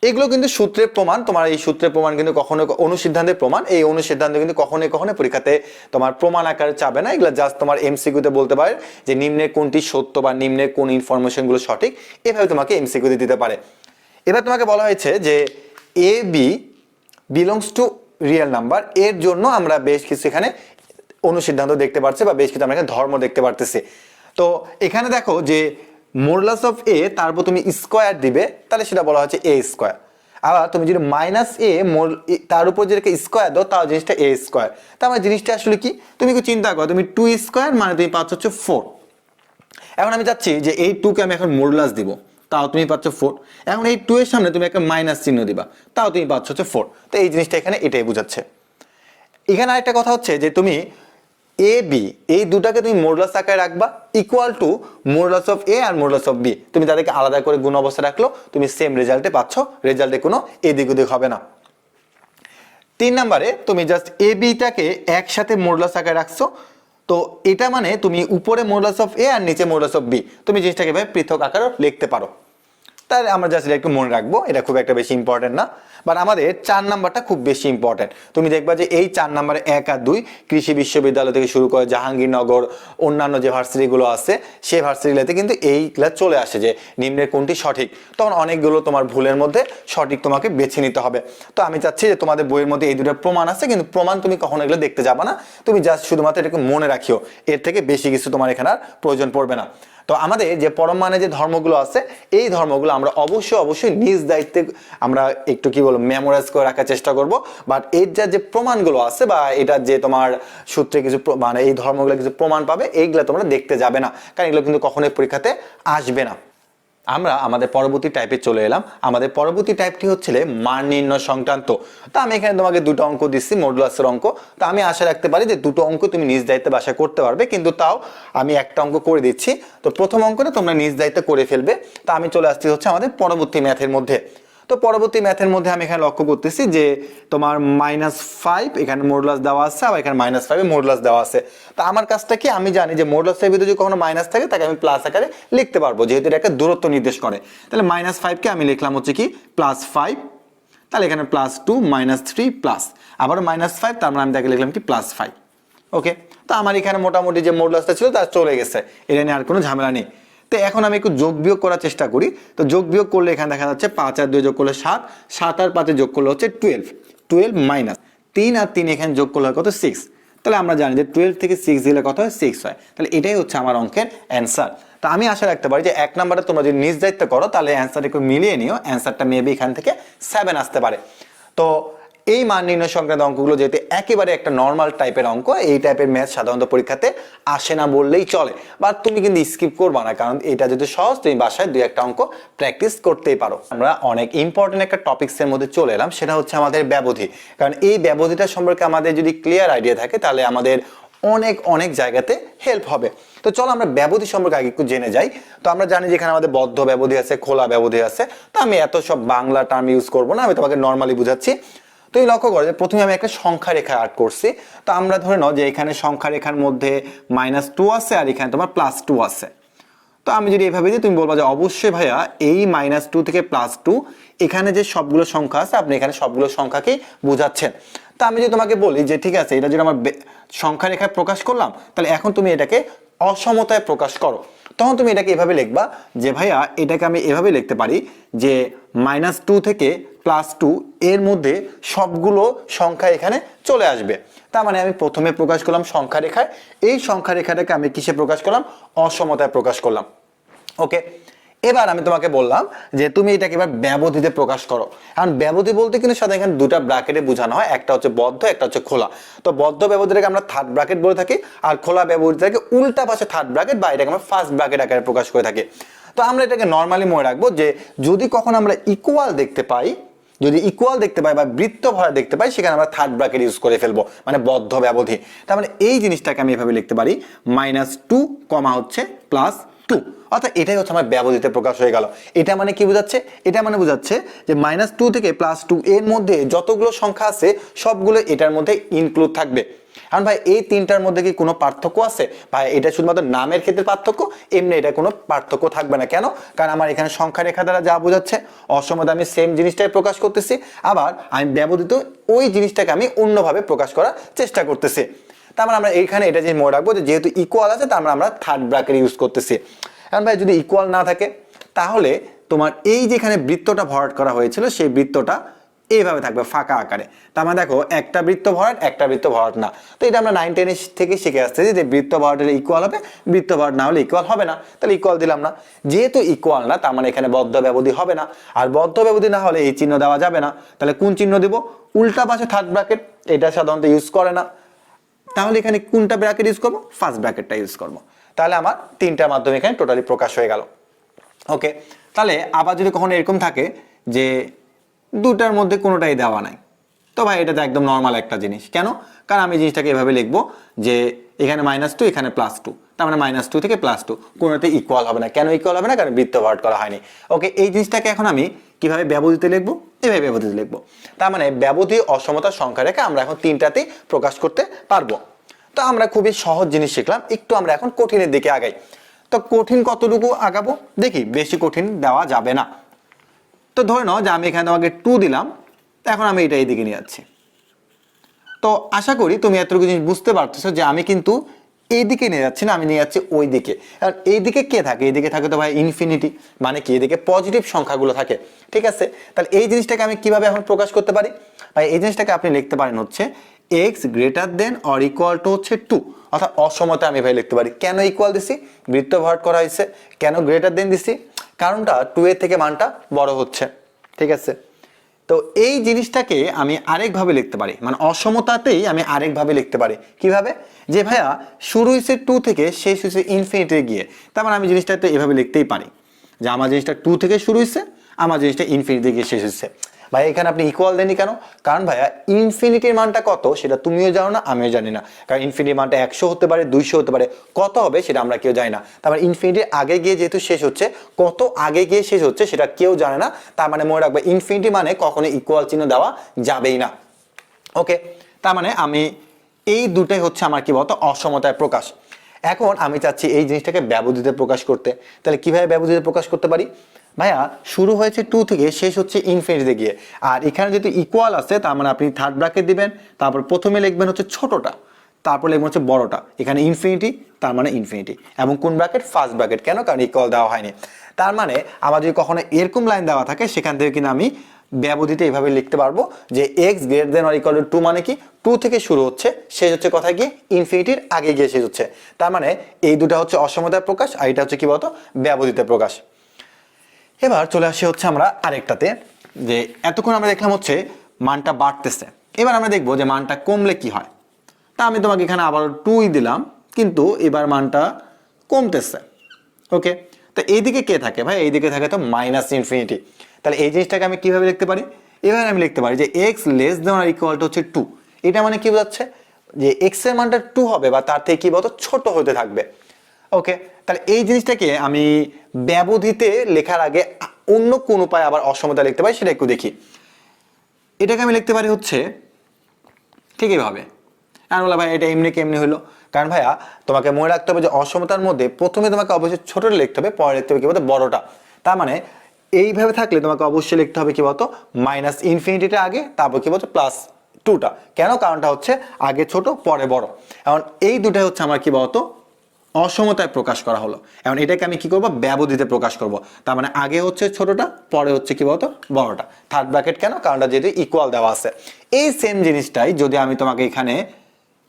এগুলো কিন্তু সূত্রের প্রমাণ। তোমার এই সূত্রের প্রমাণ কিন্তু কখনো অনুসিদ্ধান্তের প্রমাণ, এই অনুসিদ্ধান্ত কিন্তু কখনো পরীক্ষাতে তোমার প্রমাণ আকারে চাবে না। এগুলো জাস্ট তোমার এমসিকিউতে বলতে পারে যে নিম্নের কোনটি সত্য বা নিম্নের কোন ইনফরমেশনগুলো সঠিক, এভাবে তোমাকে এমসিকিউতে দিতে পারে। এবার তোমাকে বলা হয়েছে যে a b belongs to real number, এর জন্য আমরা বেশ কিছু এখানে অনুসিদ্ধান্ত দেখতে পাচ্ছি বা বেশ কিছু আমরা এখানে ধর্ম দেখতে পারতেছি। তো এখানে দেখো যে মডুলাস অফ a, তারপর তুমি স্কয়ার দিবে, তাহলে সেটা বলা হচ্ছে a স্কয়ার। আবার তুমি যদি -a তার উপর যদি স্কয়ার দাও তাও জিনিসটা a স্কয়ার। তার মানে জিনিসটা আসলে কি, তুমি একটু চিন্তা করো, তুমি 2 স্কয়ার মানে তুমি পাচ্ছ হচ্ছে 4। এখন আমি চাচ্ছি যে এই 2কে আমি এখন মডুলাস দিব, তাও তুমি পাচ্ছ 4। এখন এই 2 এর সামনে তুমি একটা মাইনাস চিহ্ন দিবা, তাও তুমি পাচ্ছ হচ্ছে 4। তো এই জিনিসটা এখানে এটাই বোঝাচ্ছে। এখানে আরেকটা কথা হচ্ছে যে তুমি এ বি এই দুটাকে তুমি মডুলাস আকারে রাখবা equal to modulus of A আর মডুলাস অফ বি, তুমি তাদেরকে আলাদা করে গুণ অবস্থা রাখলো, তুমি সেম রেজাল্টে পাচ্ছ, রেজাল্টে কোনো এদিক ওদিক হবে না। 3 নম্বরে তুমি জাস্ট এ বিটাকে একসাথে মডুলাস আকারে রাখছো, তো এটা মানে তুমি উপরে মডুলাস অফ এ আর নিচে মডুলাস অফ বি, তুমি জিনিসটাকে এভাবে পৃথক আকারে লিখতে পারো। তাহলে আমরা জাস্ট একটু মনে রাখবো, এটা খুব একটা বেশি ইম্পর্টেন্ট না। বাট আমাদের 4 নাম্বারটা খুব বেশি ইম্পর্টেন্ট। তুমি দেখবা যে এই 4 নাম্বারে 1 আর 2 কৃষি বিশ্ববিদ্যালয় থেকে শুরু করে জাহাঙ্গীরনগর অন্যান্য যে ভার্সিটিগুলো আছে সেই ভার্সিটিগুলোতে কিন্তু এইগুলা চলে আসে যে নিম্নের কোনটি সঠিক। তখন অনেকগুলো তোমার ভুলের মধ্যে সঠিক তোমাকে বেছে নিতে হবে। তো আমি চাচ্ছি যে তোমাদের বইয়ের মধ্যে এই দুটো প্রমাণ আছে, কিন্তু প্রমাণ তুমি কখনো এগুলো দেখতে যাবে না, তুমি জাস্ট শুধুমাত্র এটাকে মনে রাখিও, এর থেকে বেশি কিছু তোমার এখানে আর প্রয়োজন পড়বে না। তো আমাদের যে পরম মানে যে ধর্মগুলো আছে এই ধর্মগুলো আমরা অবশ্যই নিজ দায়িত্বে আমরা একটু কি বলবো মেমোরাইজ করে রাখার চেষ্টা করব। বাট এর যে প্রমাণগুলো আছে বা এটা যে তোমার সূত্রে কিছু মানে এই ধর্মগুলো কিছু প্রমাণ পাবে, এইগুলো তোমরা দেখতে যাবে না, কারণ এগুলো কিন্তু কখনোই পরীক্ষাতে আসবে না। আমরা আমাদের পরবর্তী টাইপে চলে এলাম। আমাদের পরবর্তী টাইপটি হচ্ছে মান নির্ণয় সংক্রান্ত। তো আমি এখানে তোমাকে দুটো অঙ্ক দিচ্ছি, মডুলাসের অঙ্ক। তো আমি আশা রাখতে পারি যে দুটো অঙ্ক তুমি নিজ দায়িত্বে বাসায় করতে পারবে, কিন্তু তাও আমি একটা অঙ্ক করে দিচ্ছি। তো প্রথম অঙ্কটা তোমরা নিজ দায়িত্বে করে ফেলবে। তো আমি চলে আসছি হচ্ছে আমাদের পরবর্তী ম্যাথের মধ্যে। তো পরবর্তী ম্যাথের মধ্যে আমি এখানে লক্ষ্য করতেছি যে তোমার -5 এখানে মডুলাস দেওয়া আছে, আবার এখানে -5 এ মডুলাস দেওয়া আছে। তো আমার কাজটা কি, আমি জানি যে মডুলাসের ভিতরে যদি কখনো মাইনাস থাকে তাকে আমি প্লাস আকারে লিখতে পারবো, যেহেতু এটা একটা দূরত্ব নির্দেশ করে। তাহলে -5 কে আমি লিখলাম হচ্ছে কি +5, তাহলে এখানে +2 -3 প্লাস আবার -5, তার মানে আমি তাকে লিখলাম কি +5। ওকে, তো আমার এখানে মোটামুটি যে মডুলাসটা ছিল তা চলে গেছে, এটা নিয়ে আর কোনো ঝামেলা নেই। তো এখন আমি একটু যোগ বিয়োগ করার চেষ্টা করি। তো যোগ বিয়োগ করলে এখানে দেখা যাচ্ছে 5 আর 2 যোগ করলে 7, 7 আর 5 যোগ করলে হচ্ছে 12, 12 মাইনাস 3 আর 3 এখানে যোগ করলে কত 6। তাহলে আমরা জানি যে 12 থেকে 6 দিলে কত হয় 6 হয়। তাহলে এটাই হচ্ছে আমার অঙ্কের অ্যান্সার। তো আমি আশা রাখতে পারি যে 1 নাম্বারে তোমরা যদি নিজ দায়িত্ব করো তাহলে অ্যান্সার একটু মিলিয়ে নিও, অ্যান্সারটা মেবি এখান থেকে 7 আসতে পারে। তো এই মান নির্ণয় সংক্রান্ত অঙ্কগুলো যেহেতু একেবারে একটা নর্মাল টাইপের অঙ্ক, এই টাইপের ম্যাথ সাধারণত পরীক্ষাতে আসে না বললেই চলে। বা তুমি কিন্তু স্কিপ করবা না, কারণ এটা যেহেতু সহজ, তুমি বাসায় 2-1টা অঙ্ক প্র্যাকটিস করতেই পারো। আমরা অনেক ইম্পর্টেন্ট একটা টপিক্সের মধ্যে চলে এলাম, সেটা হচ্ছে আমাদের ব্যবধি। কারণ এই ব্যবধিটা সম্পর্কে আমাদের যদি ক্লিয়ার আইডিয়া থাকে তাহলে আমাদের অনেক জায়গাতে হেল্প হবে। তো চলো আমরা ব্যবধি সম্পর্কে আগে একটু জেনে যাই। তো আমরা জানি যে এখানে আমাদের বদ্ধ ব্যবধি আছে, খোলা ব্যবধি আছে। তো আমি এত সব বাংলা টার্ম ইউজ করবো না, আমি তোমাকে নর্মালি বুঝাচ্ছি। তুমি লক্ষ্য করো যে প্রথমে আমি একটা সংখ্যা রেখা আর্ট করছি। তো আমরা ধরে নাও যে এখানে সংখ্যা রেখার মধ্যে -2 আছে আর এখানে তোমার +2 আছে। তো আমি যদি এভাবে দিই, তুমি বলবা যে অবশ্যই ভাইয়া এই -2 থেকে +2 এখানে যে সবগুলো সংখ্যা আছে আপনি এখানে সবগুলো সংখ্যাকেই বোঝাচ্ছেন। তা আমি যদি তোমাকে বলি যে ঠিক আছে, এটা যদি আমার সংখ্যা রেখায় প্রকাশ করলাম, তাহলে এখন তুমি এটাকে অসমতায় প্রকাশ করো। তখন তুমি এটাকে এভাবে লিখবা যে ভাইয়া এটাকে আমি এভাবে লিখতে পারি যে -2 থেকে +2 এর মধ্যে সবগুলো সংখ্যা এখানে চলে আসবে। তার মানে আমি প্রথমে প্রকাশ করলাম সংখ্যা রেখায়, এই সংখ্যা রেখাটাকে আমি কিসে প্রকাশ করলাম, অসমতায় প্রকাশ করলাম। ওকে, এবার আমি তোমাকে বললাম যে তুমি এটাকে এবার ব্যবধিতে প্রকাশ করো। কারণ ব্যবধি বলতে কিন্তু সাধারণত এখানে দুটা ব্র্যাকেটে বোঝানো হয়, একটা হচ্ছে বদ্ধ, একটা হচ্ছে খোলা। তো বদ্ধ ব্যবধিটাকে আমরা থার্ড ব্র্যাকেট বলে থাকি, আর খোলা ব্যবধিটাকে উল্টা পাশে থার্ড ব্র্যাকেট বা এটাকে আমরা ফার্স্ট ব্র্যাকেট আকারে প্রকাশ করে থাকি। তো আমরা এটাকে নর্মালি মনে রাখবো যে যদি কখন আমরা ইকুয়াল দেখতে পাই, যদি ইকুয়াল দেখতে পাই বা বৃত্ত ভরা দেখতে পাই, সেখানে আমরা থার্ড ব্র্যাকেট ইউজ করে ফেলবো, মানে বদ্ধ ব্যবধি। তার মানে এই জিনিসটাকে আমি এভাবে লিখতে পারি -2 হচ্ছে +2, অর্থাৎ এটাই হচ্ছে আমার ব্যবধিতে প্রকাশ হয়ে গেল। এটা মানে কি বোঝাচ্ছে, এটা মানে বোঝাচ্ছে যে -2 থেকে +2 এর মধ্যে যতগুলো সংখ্যা আছে সবগুলো এটার মধ্যে ইনক্লুড থাকবে। কারণ ভাই এই তিনটার মধ্যে কি কোনো পার্থক্য আছে ভাই? এটা শুধুমাত্র নামের ক্ষেত্রে পার্থক্য, এমনি এটা কোনো পার্থক্য থাকবে না। কেন? কারণ আমার এখানে সংখ্যা রেখা দ্বারা যা বোঝাচ্ছে অসমতা আমি সেম জিনিসটাই প্রকাশ করতেছি, আবার আমি ব্যবহৃত ওই জিনিসটাকে আমি অন্যভাবে প্রকাশ করার চেষ্টা করতেছি। তার মানে আমরা এইখানে এটা যে মনে রাখবো যে যেহেতু ইকুয়াল আছে তার মানে আমরা থার্ড ব্র্যাকেট ইউজ করতেছি। কারণ ভাই যদি ইকুয়াল না থাকে তাহলে তোমার এই যেখানে বৃত্তটা ভরাট করা হয়েছিল সেই বৃত্তটা এইভাবে থাকবে ফাঁকা আকারে। তার মানে দেখো একটা বৃত্ত ভরাট, একটা বৃত্ত ভরাট না। তো এটা আমরা 9-10 থেকে শিখে আসতেছি যে বৃত্ত ভরাট হলে ইকুয়াল হবে, বৃত্ত ভরাট না হলে ইকুয়াল হবে না। তাহলে ইকুয়াল দিলাম না, যেহেতু ইকুয়াল না তার মানে এখানে বদ্ধ ব্যবধি হবে না, আর বদ্ধ ব্যবধি না হলে এই চিহ্ন দেওয়া যাবে না। তাহলে কোন চিহ্ন দিব? উল্টা পাশে থার্ড ব্র্যাকেট, এটা সাধারণত ইউজ করে না। তাহলে এখানে কোনটা ব্র্যাকেট ইউজ করবো? ফার্স্ট ব্র্যাকেটটা ইউজ করবো। তাহলে আমার তিনটার মাধ্যমে এখানে টোটালি প্রকাশ হয়ে গেল। ওকে, তাহলে আবার যদি কখনো এরকম থাকে যে দুটার মধ্যে কোনোটাই দেওয়া নাই, তো ভাই এটা তো একদম নর্মাল একটা জিনিস। কেন? কারণ আমি জিনিসটাকে এভাবে লিখবো যে এখানে -2 এখানে +2, তার মানে -2 থেকে +2 কোনোটাতে ইকুয়াল হবে না। কেন ইকুয়াল হবে না? কারণ বৃত্ত ভরাট করা হয়নি। ওকে, এই জিনিসটাকে এখন আমি কিভাবে ব্যবধিতে লিখবো? এভাবে ব্যবধিতে লিখবো। তার মানে ব্যবধি অসমতার সংখ্যা রেখে আমরা এখন তিনটাতেই প্রকাশ করতে পারবো। তো তো আমরা খুবই সহজ জিনিস শিখলাম, একটু আমরা এখন কঠিনের দিকে আগাই। তো কঠিন কতটুকু আগাবো দেখি, বেশি কঠিন দেওয়া যাবে না। তো ধরে নাও যে আমি এখানে তোমাকে 2 দিলাম, তো এখন আমি এটা এইদিকে নিয়ে যাচ্ছি। তো আশা করি তুমি এতটুকু জিনিস বুঝতে পারতেছো যে আমি কিন্তু এইদিকে নিয়ে যাচ্ছি না, আমি নিয়ে যাচ্ছি ওই দিকে। আর এইদিকে কে থাকে? এইদিকে থাকে তো ভাই ইনফিনিটি, মানে কি এদিকে পজিটিভ সংখ্যাগুলো থাকে, ঠিক আছে? তাহলে এই জিনিসটাকে আমি কিভাবে এখন প্রকাশ করতে পারি? ভাই এই জিনিসটাকে আপনি লিখতে পারেন হচ্ছে x greater than or equal two হচ্ছে 2, অর্থাৎ অসমতা আমি ভাই লিখতে পারি। কেন ইকুয়াল দিছি? বৃত্ত ভরাট করা হয়েছে। কেন গ্রেটার দেন দিছি? কারণটা 2 এর থেকে মানটা বড় হচ্ছে, ঠিক আছে? তো এই জিনিসটাকে আমি আরেকভাবে লিখতে পারি, মানে অসমতাতেই আমি আরেকভাবে লিখতে পারি। কিভাবে? যে ভাইয়া শুরু হয়েছে 2 থেকে, শেষ হয়েছে ইনফিনিটি গিয়ে, তার মানে আমি জিনিসটা তো এভাবে লিখতেই পারি যে আমার জিনিসটা 2 থেকে শুরু হয়েছে, আমার জিনিসটা ইনফিনিটি গিয়ে শেষ হয়েছে। ভাই এখানে আপনি ইকুয়াল দেননি কেন? কারণ ভাইয়া ইনফিনিটির মানটা কত সেটা তুমিও জানো না, আমিও জানি না। কারণ ইনফিনিটির মানটা 100 হতে পারে, 200 হতে পারে, কত হবে সেটা আমরা কেউ জানি না। তার মানে ইনফিনিটির আগে গিয়ে যেহেতু শেষ হচ্ছে, কত আগে গিয়ে শেষ হচ্ছে সেটা কেউ জানে না। তার মানে মনে রাখবে ইনফিনিটি মানে কখনো ইকুয়াল চিহ্ন দেওয়া যাবেই না। ওকে, তার মানে আমি এই দুটাই হচ্ছে আমার কি বলতো অসমতায় প্রকাশ। এখন আমি চাচ্ছি এই জিনিসটাকে ব্যবধিতে প্রকাশ করতে। তাহলে কিভাবে ব্যবধিতে প্রকাশ করতে পারি? ভাইয়া শুরু হয়েছে 2 থেকে, শেষ হচ্ছে ইনফিনিটিতে গিয়ে, আর এখানে যদি ইকুয়াল আছে তার মানে আপনি থার্ড ব্র্যাকেট দিবেন, তারপর প্রথমে লিখবেন হচ্ছে ছোটটা, তারপর লিখবেন হচ্ছে বড়টা। এখানে ইনফিনিটি, তার মানে ইনফিনিটি, এবং কোন ব্র্যাকেট? First bracket. কেন? কারণ ইকুয়াল দেওয়া হয়নি। তার মানে আমার যদি কখনো এরকম লাইন দেওয়া থাকে, সেখান থেকে কিন্তু আমি ব্যবধিতে এইভাবে লিখতে পারবো যে x greater than or equal two 2 মানে কি 2 থেকে শুরু হচ্ছে, শেষ হচ্ছে কোথায় গিয়ে? ইনফিনিটির আগে গিয়ে শেষ হচ্ছে। তার মানে এই দুটো হচ্ছে অসমতায় প্রকাশ, আর এটা হচ্ছে কি বলতো ব্যবধিতে প্রকাশ। এবার চলে আসি হচ্ছে আমরা আরেকটাতে, যে এতক্ষণ আমরা দেখলাম হচ্ছে মানটা বাড়তেছে, এবার আমরা দেখবো যে মানটা কমলে কি হয়। তা আমি তোমাকে এখানে আবার 2 দিলাম, কিন্তু এবার মানটা কমতেছে। ওকে, তো এইদিকে কে থাকে ভাই? এইদিকে থাকে তো মাইনাস ইনফিনিটি। তাহলে এই জিনিসটাকে আমি কিভাবে লিখতে পারি? এবার আমি লিখতে পারি যে x less then or equal two হচ্ছে 2। এটা মানে কি বোঝাচ্ছে? যে এক্স এর মানটা 2 হবে বা তার থেকে কি বলতো ছোট হতে থাকবে। ওকে, তাহলে এই জিনিসটাকে আমি ব্যবধিতে লেখার আগে অন্য কোন উপায় আবার অসমতা লিখতে পারি, সেটা একটু দেখি। এটাকে আমি লিখতে পারি হচ্ছে ঠিক এইভাবে। আর বলা ভাই এটা এমনি কেমনি হলো? কারণ ভাইয়া তোমাকে মনে রাখতে হবে যে অসমতার মধ্যে প্রথমে তোমাকে অবশ্যই ছোটটা লিখতে হবে, পরে লিখতে হবে কি বলতো বড়টা। তার মানে এইভাবে থাকলে তোমাকে অবশ্যই লিখতে হবে কি বলতো মাইনাস ইনফিনিটিটা আগে, তারপর কি বলতো প্লাস 2টা। কেন? কারণটা হচ্ছে আগে ছোট পরে বড়। এখন এই দুটাই হচ্ছে আমার কি বলতো অসমতায় প্রকাশ করা হলো। এখন এটাকে আমি কি করব? ব্যবধিতে প্রকাশ করব। তার মানে আগে হচ্ছে ছোটটা, পরে হচ্ছে কি বলতো বড়টা। থার্ড ব্র্যাকেট কেন? কারণটা যেহেতু ইকুয়াল দেওয়া আছে। এই সেম জিনিসটাই যদি আমি তোমাকে এখানে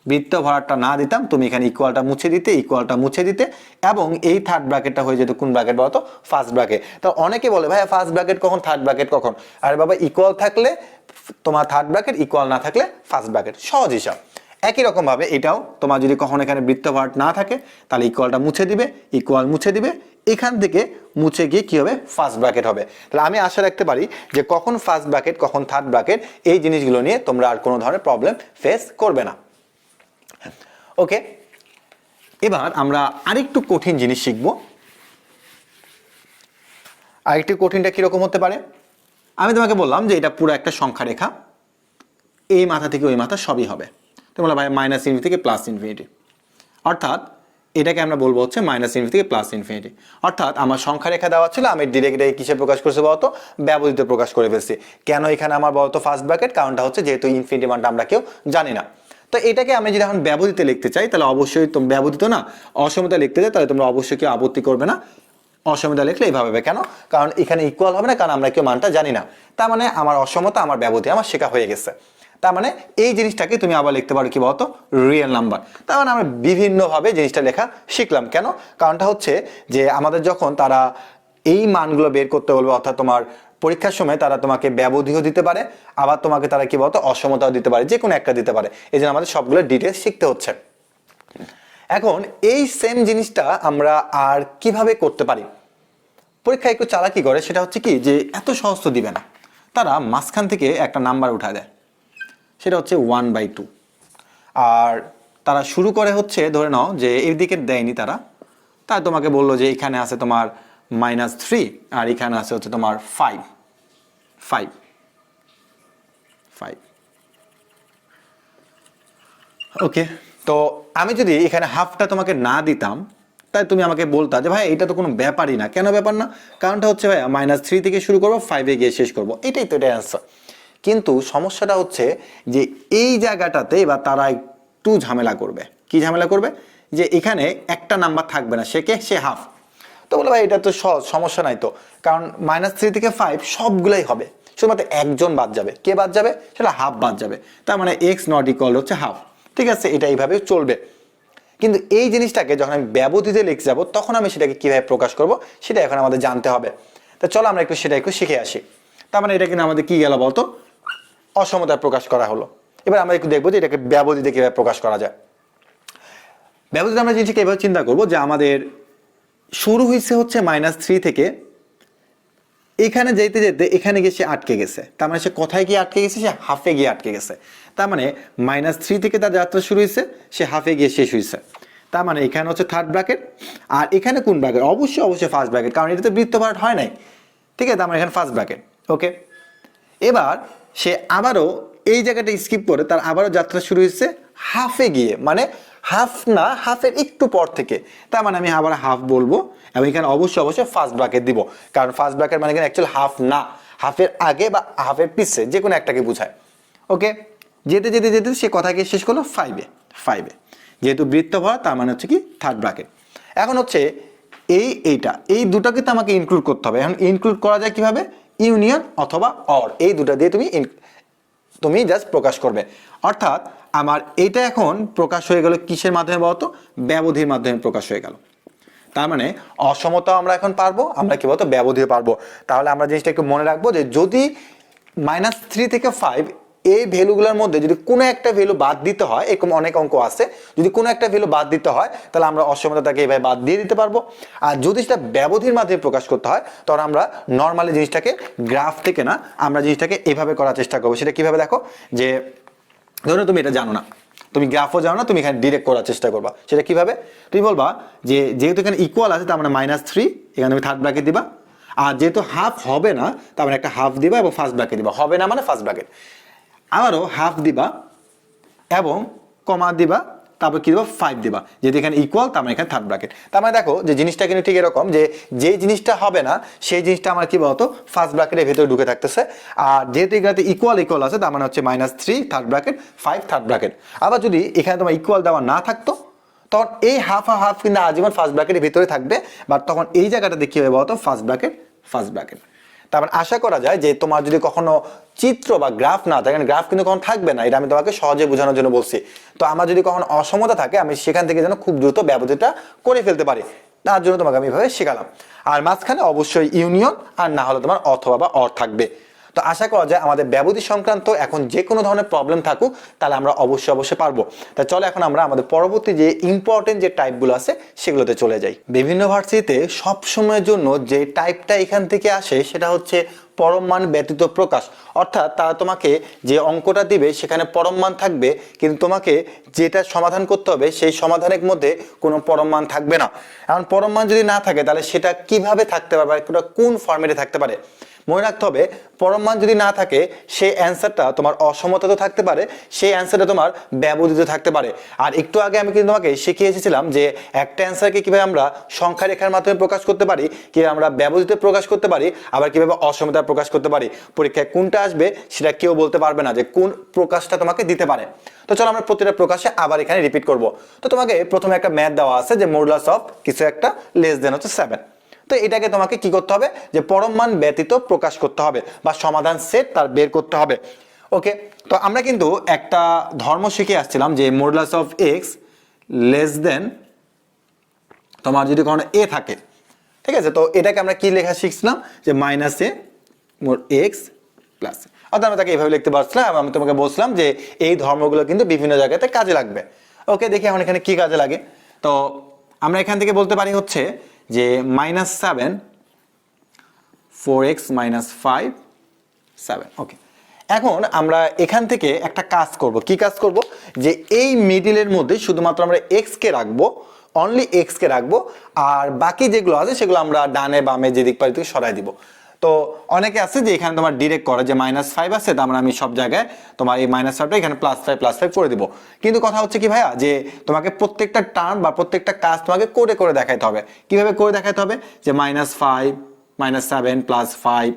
বৃত্ত ভরাটটা না দিতাম, তুমি এখানে ইকুয়ালটা মুছে দিতে, ইকুয়ালটা মুছে দিতে, এবং এই থার্ড ব্র্যাকেটটা হয়ে যেত কোন ব্র্যাকেট বলতো? First bracket. তো অনেকে বলে ভাই ফার্স্ট ব্র্যাকেট কখন, থার্ড ব্র্যাকেট কখন? আরে বাবা ইকুয়াল থাকলে তোমার থার্ড ব্র্যাকেট, ইকুয়াল না থাকলে ফার্স্ট ব্র্যাকেট, সহজ হিসাব। একই রকম ভাবে এটাও তোমার যদি কখনো এখানে বৃত্ত ভরাট না থাকে, তাহলে ইকুয়ালটা মুছে দিবে, ইকুয়াল মুছে দিবে, এখান থেকে মুছে গিয়ে কি হবে? ফার্স্ট ব্র্যাকেট হবে। তাহলে আমি আশা রাখতে পারি যে কখন ফার্স্ট ব্র্যাকেট কখন থার্ড ব্র্যাকেট, এই জিনিসগুলো নিয়ে তোমরা আর কোনো ধরনের প্রবলেম ফেস করবে না। ওকে, এবার আমরা আরেকটু কঠিন জিনিস শিখব। আরেকটু কঠিনটা কিরকম হতে পারে? আমি তোমাকে বললাম যে এটা পুরো একটা সংখ্যা রেখা, এই মাথা থেকে ওই মাথা সবই হবে। তুমি বলো ভাই মাইনাস ইনফিনিটি থেকে প্লাস ইনফিনিটি, অর্থাৎ এটাকে আমরা বলবো হচ্ছে মাইনাস ইনফিনিটি থেকে প্লাস ইনফিনিটি। অর্থাৎ আমার সংখ্যা রেখা দেওয়া ছিল, আমি ডিরেক্ট কিসে প্রকাশ করছি বলতো? ব্যবধিতে প্রকাশ করে ফেলছি। কেন এখানে আমার বলতো ফার্স্ট ব্র্যাকেট? কারণটা হচ্ছে যেহেতু ইনফিনিটি মানটা আমরা কেউ জানি না। তো এটাকে আমি যদি এখন ব্যবধিতে লিখতে চাই, তাহলে অবশ্যই তুমি ব্যবধিত না অসমতা লিখতে চাই, তাহলে তোমরা অবশ্যই কেউ আপত্তি করবে না। অসমতা লিখলে এইভাবে হবে। কেন? কারণ এখানে ইকুয়াল হবে না, কারণ আমরা কেউ মানটা জানি না। তার মানে আমার অসমতা, আমার ব্যবধি আমার শেখা হয়ে গেছে। তার মানে এই জিনিসটাকে তুমি আবার লিখতে পারো কি বলতো? Real number. তার মানে আমরা বিভিন্নভাবে জিনিসটা লেখা শিখলাম। কেন? কারণটা হচ্ছে যে আমাদের যখন তারা এই মানগুলো বের করতে বলবে, অর্থাৎ তোমার পরীক্ষার সময় তারা তোমাকে ব্যবধিও দিতে পারে, আবার তোমাকে তারা কি বলতো অসমতাও দিতে পারে, যে কোনো একটা দিতে পারে। এই জন্য আমাদের সবগুলো ডিটেলস শিখতে হচ্ছে। এখন এই সেম জিনিসটা আমরা আর কিভাবে করতে পারি? পরীক্ষায় একটু চালাকি করে, সেটা হচ্ছে কি যে এত সহজ তো দিবে না, তারা মাঝখান থেকে একটা নাম্বার উঠায় দেয়, সেটা হচ্ছে 1/2। আর তারা শুরু করে হচ্ছে ধরে নাও যে এর দিকে দেয়নি তারা, তাই তোমাকে বললো যে এখানে আছে তোমার -3 আর এখানে আছে হচ্ছে তোমার 5। ওকে, তো আমি যদি এখানে হাফটা তোমাকে না দিতাম, তাই তুমি আমাকে বলতা যে ভাই এটা তো কোনো ব্যাপারই না। কেন ব্যাপার না? কারণটা হচ্ছে ভাই -3 থেকে শুরু করবো, 5-এ গিয়ে শেষ করবো, এটাই তো এটা অ্যান্সার। কিন্তু সমস্যাটা হচ্ছে যে এই জায়গাটাতে এবার তারা একটু ঝামেলা করবে। কি ঝামেলা করবে? যে এখানে একটা নাম্বার থাকবে না, সে হাফ। তো বলে ভাই এটা তো সহজ, সমস্যা নাই তো, কারণ -3 থেকে 5 সবগুলাই হবে, শুধুমাত্র একজন বাদ যাবে। কে বাদ যাবে? সেটা হাফ বাদ যাবে। তার মানে এক্স নট ইকুয়াল হচ্ছে হাফ। ঠিক আছে, এটা এইভাবে চলবে। কিন্তু এই জিনিসটাকে যখন আমি ব্যবধিতে লিখে যাব, তখন আমি সেটাকে কিভাবে প্রকাশ করব সেটা এখন আমাদের জানতে হবে। তো চলো আমরা সেটা একটু শিখে আসি। তার মানে এটা কিন্তু আমাদের কি গেল বলতো? অসমতা প্রকাশ করা হলো। এবার আমরা একটু দেখবো যে এটাকে ব্যবধিতে কিভাবে প্রকাশ করা যায়। ব্যবধিতে আমরা জিনিসটাকে এভাবে চিন্তা করবো যে আমাদের শুরু হয়েছে হচ্ছে -3 থেকে, এখানে যেতে যেতে এখানে গিয়ে সে আটকে গেছে। তার মানে সে কোথায় গিয়ে আটকে গেছে? সে হাফে গিয়ে আটকে গেছে। তার মানে -3 থেকে তার যাত্রা শুরু হয়েছে, সে হাফে গিয়ে শেষ হয়েছে। তার মানে এখানে হচ্ছে থার্ড ব্র্যাকেট, আর এখানে কোন ব্র্যাকেট? অবশ্যই ফার্স্ট ব্র্যাকেট, কারণ এটা তো বৃত্ত পার্ট হয় নাই। ঠিক আছে, তার মানে এখানে ফার্স্ট ব্র্যাকেট। ওকে, এবার সে আবারও এই জায়গাটা স্কিপ করে তার আবারও যাত্রা শুরু হয়েছে হাফে গিয়ে, মানে হাফ না, হাফের একটু পর থেকে। তার মানে আমি আবার হাফ বলবো, এবং এখানে অবশ্যই ফার্স্ট ব্র্যাকেট দিব, কারণ ফার্স্ট ব্র্যাকেট মানে এখানে অ্যাকচুয়ালি হাফ না, হাফের আগে বা হাফের পিছে যে কোনো একটাকে বোঝায়। ওকে, যেতে যেতে যেতে সে কথা গিয়ে শেষ করলো 5-এ। যেহেতু বৃত্তভর, তার মানে হচ্ছে কি থার্ড ব্র্যাকেট। এখন হচ্ছে এই দুটাকে তো আমাকে ইনক্লুড করতে হবে। এখন ইনক্লুড করা যায় কিভাবে? ইউনিয়ন অথবা অর, এই দুটা দিয়ে তুমি জাস্ট প্রকাশ করবে। অর্থাৎ আমার এটা এখন প্রকাশ হয়ে গেল কিসের মাধ্যমে বলতো? ব্যবধির মাধ্যমে প্রকাশ হয়ে গেল। তার মানে অসমতা আমরা এখন পারবো, আমরা কি বলতো? ব্যবধি পারবো। তাহলে আমরা জিনিসটা একটু মনে রাখবো যে যদি -3 থেকে 5 এই ভ্যালুগুলোর মধ্যে যদি কোনো একটা ভ্যালু বাদ দিতে হয়, এরকম অনেক অঙ্ক আছে, যদি কোনো একটা ভ্যালু বাদ দিতে হয় তাহলে আমরা অসমতাটাকে এইভাবে বাদ দিয়ে দিতে পারবো। আর যদি সেটা ব্যবধির মাধ্যমে প্রকাশ করতে হয়, তখন আমরা নর্মালি জিনিসটাকে গ্রাফ থেকে না, আমরা জিনিসটাকে এভাবে করার চেষ্টা করবো। সেটা কিভাবে? দেখো, যে ধরো তুমি এটা জানো না, তুমি গ্রাফও জানো না, তুমি এখানে ডিরেক্ট করার চেষ্টা করবা। সেটা কিভাবে? তুমি বলবা যে যেহেতু এখানে ইকুয়াল আছে, তার মানে -3, এখানে তুমি থার্ড ব্র্যাকেট দিবা। আর যেহেতু হাফ হবে না, তার মানে একটা হাফ দিবা এবং ফার্স্ট ব্র্যাকেট দিবা। হবে না মানে ফার্স্ট ব্র্যাকেট, আবারও হাফ দিবা এবং কমা দিবা, তারপর কি দিবা? 5 দিবা। যেহেতু এখানে ইকুয়াল, তার মানে এখানে থার্ড ব্র্যাকেট। তার মানে দেখো যে জিনিসটা কিন্তু ঠিক এরকম, যে জিনিসটা হবে না সেই জিনিসটা আমার কি বলতো? ফার্স্ট ব্র্যাকেটের ভেতরে ঢুকে থাকতেছে। আর যেহেতু এখানে ইকুয়াল আছে, তার মানে হচ্ছে -3 থার্ড ব্র্যাকেট, 5 থার্ড ব্র্যাকেট। আবার যদি এখানে তোমার ইকুয়াল দেওয়া না থাকতো, তখন এই হাফ কিন্তু আজীবন ফার্স্ট ব্র্যাকেটের ভিতরে থাকবে, বাট তখন এই জায়গাটাতে কি হবে বলতো? First bracket. তার মানে আশা করা যায় যে তোমার যদি কখনো চিত্র বা গ্রাফ না থাকে, গ্রাফ কিন্তু কখনো থাকবে না, এটা আমি তোমাকে সহজে বোঝানোর জন্য বলছি। তো আমার যদি কখনো অসমতা থাকে, আমি সেখান থেকে যেন খুব দ্রুত ব্যবধিটা করে ফেলতে পারি, তার জন্য তোমাকে আমি এভাবে শেখালাম। আর মাঝখানে অবশ্যই ইউনিয়ন, আর না হলে তোমার অথবা বা অর থাকবে। তো আশা করা যায় আমাদের ব্যবধি সংক্রান্ত এখন যে কোনো ধরনের প্রবলেম থাকুক, তাহলে আমরা অবশ্যই পারবো। তা চলো এখন আমরা আমাদের পরবর্তী যে ইম্পর্টেন্ট যে টাইপগুলো আছে সেগুলোতে চলে যাই। বিভিন্ন ভার্সিটিতে সব সময়ের জন্য যে টাইপটা এখান থেকে আসে সেটা হচ্ছে পরম মান ব্যতীত প্রকাশ। অর্থাৎ তারা তোমাকে যে অঙ্কটা দিবে সেখানে পরম মান থাকবে, কিন্তু তোমাকে যেটা সমাধান করতে হবে সেই সমাধানের মধ্যে কোনো পরম মান থাকবে না। এখন পরম মান যদি না থাকে, তাহলে সেটা কিভাবে থাকতে পারে, কোন ফর্মেটে থাকতে পারে? মনে রাখতে হবে, পরম মান যদি না থাকে সেই অ্যান্সারটা তোমার অসমতা তো থাকতে পারে, সেই অ্যান্সারটা তোমার ব্যবধিত থাকতে পারে। আর একটু আগে আমি কিন্তু তোমাকে শিখিয়ে এসেছিলাম যে একটা অ্যান্সারকে কিভাবে আমরা সংখ্যা রেখার মাধ্যমে প্রকাশ করতে পারি, কিভাবে আমরা ব্যবধিত প্রকাশ করতে পারি, আবার কিভাবে অসমতা প্রকাশ করতে পারি। পরীক্ষায় কোনটা আসবে সেটা কেউ বলতে পারবে না যে কোন প্রকাশটা তোমাকে দিতে পারে। তো চলো আমরা প্রতিটা প্রকাশে আবার এখানে রিপিট করব। তো তোমাকে প্রথমে একটা ম্যাথ দেওয়া আছে যে মডুলাস অফ কিছু একটা লেস দেন হচ্ছে 7। তো এটাকে তোমাকে কি করতে হবে? যে পরম মান ব্যতীত প্রকাশ করতে হবে, বা সমাধান সেট তার বের করতে হবে। ওকে, তো আমরা কিন্তু একটা ধর্ম শিখে আসছিলাম যে মডুলাস অফ এক্স লেস দেন তোমার যদি কোনো এ থাকে, ঠিক আছে, তো এটাকে আমরা কি লেখা শিখছিলাম? যে -a এক্স প্লাস, অর্থাৎ আমরা তাকে এইভাবে লিখতে পারছিলাম। আমি তোমাকে বলছিলাম যে এই ধর্মগুলো কিন্তু বিভিন্ন জায়গাতে কাজে লাগবে। ওকে, দেখি এখন এখানে কি কাজে লাগে। তো আমরা এখান থেকে বলতে পারি হচ্ছে যে -7 4x - 5 7। ওকে, এখন আমরা এখান থেকে একটা কাজ করব। কি কাজ করব? যে এই মিডিলের মধ্যে শুধুমাত্র আমরা x কে রাখবো, অনলি x কে রাখবো, আর বাকি যেগুলো আছে সেগুলো আমরা ডানে বামে যেদিক পারি থেকে সরাই দিব। তো অনেকে আছে যে এখানে তোমার ডিরেক্ট করে যে -5 আছে, তার মানে আমি সব জায়গায় তোমার এই -5টা এখানে +5 করে দিব। কিন্তু কথা হচ্ছে কি ভাইয়া, যে তোমাকে প্রত্যেকটা টার্ম বা প্রত্যেকটা কাজ তোমাকে করে করে দেখাইতে হবে। কিভাবে করে দেখাইতে হবে, যে -5 -7 +5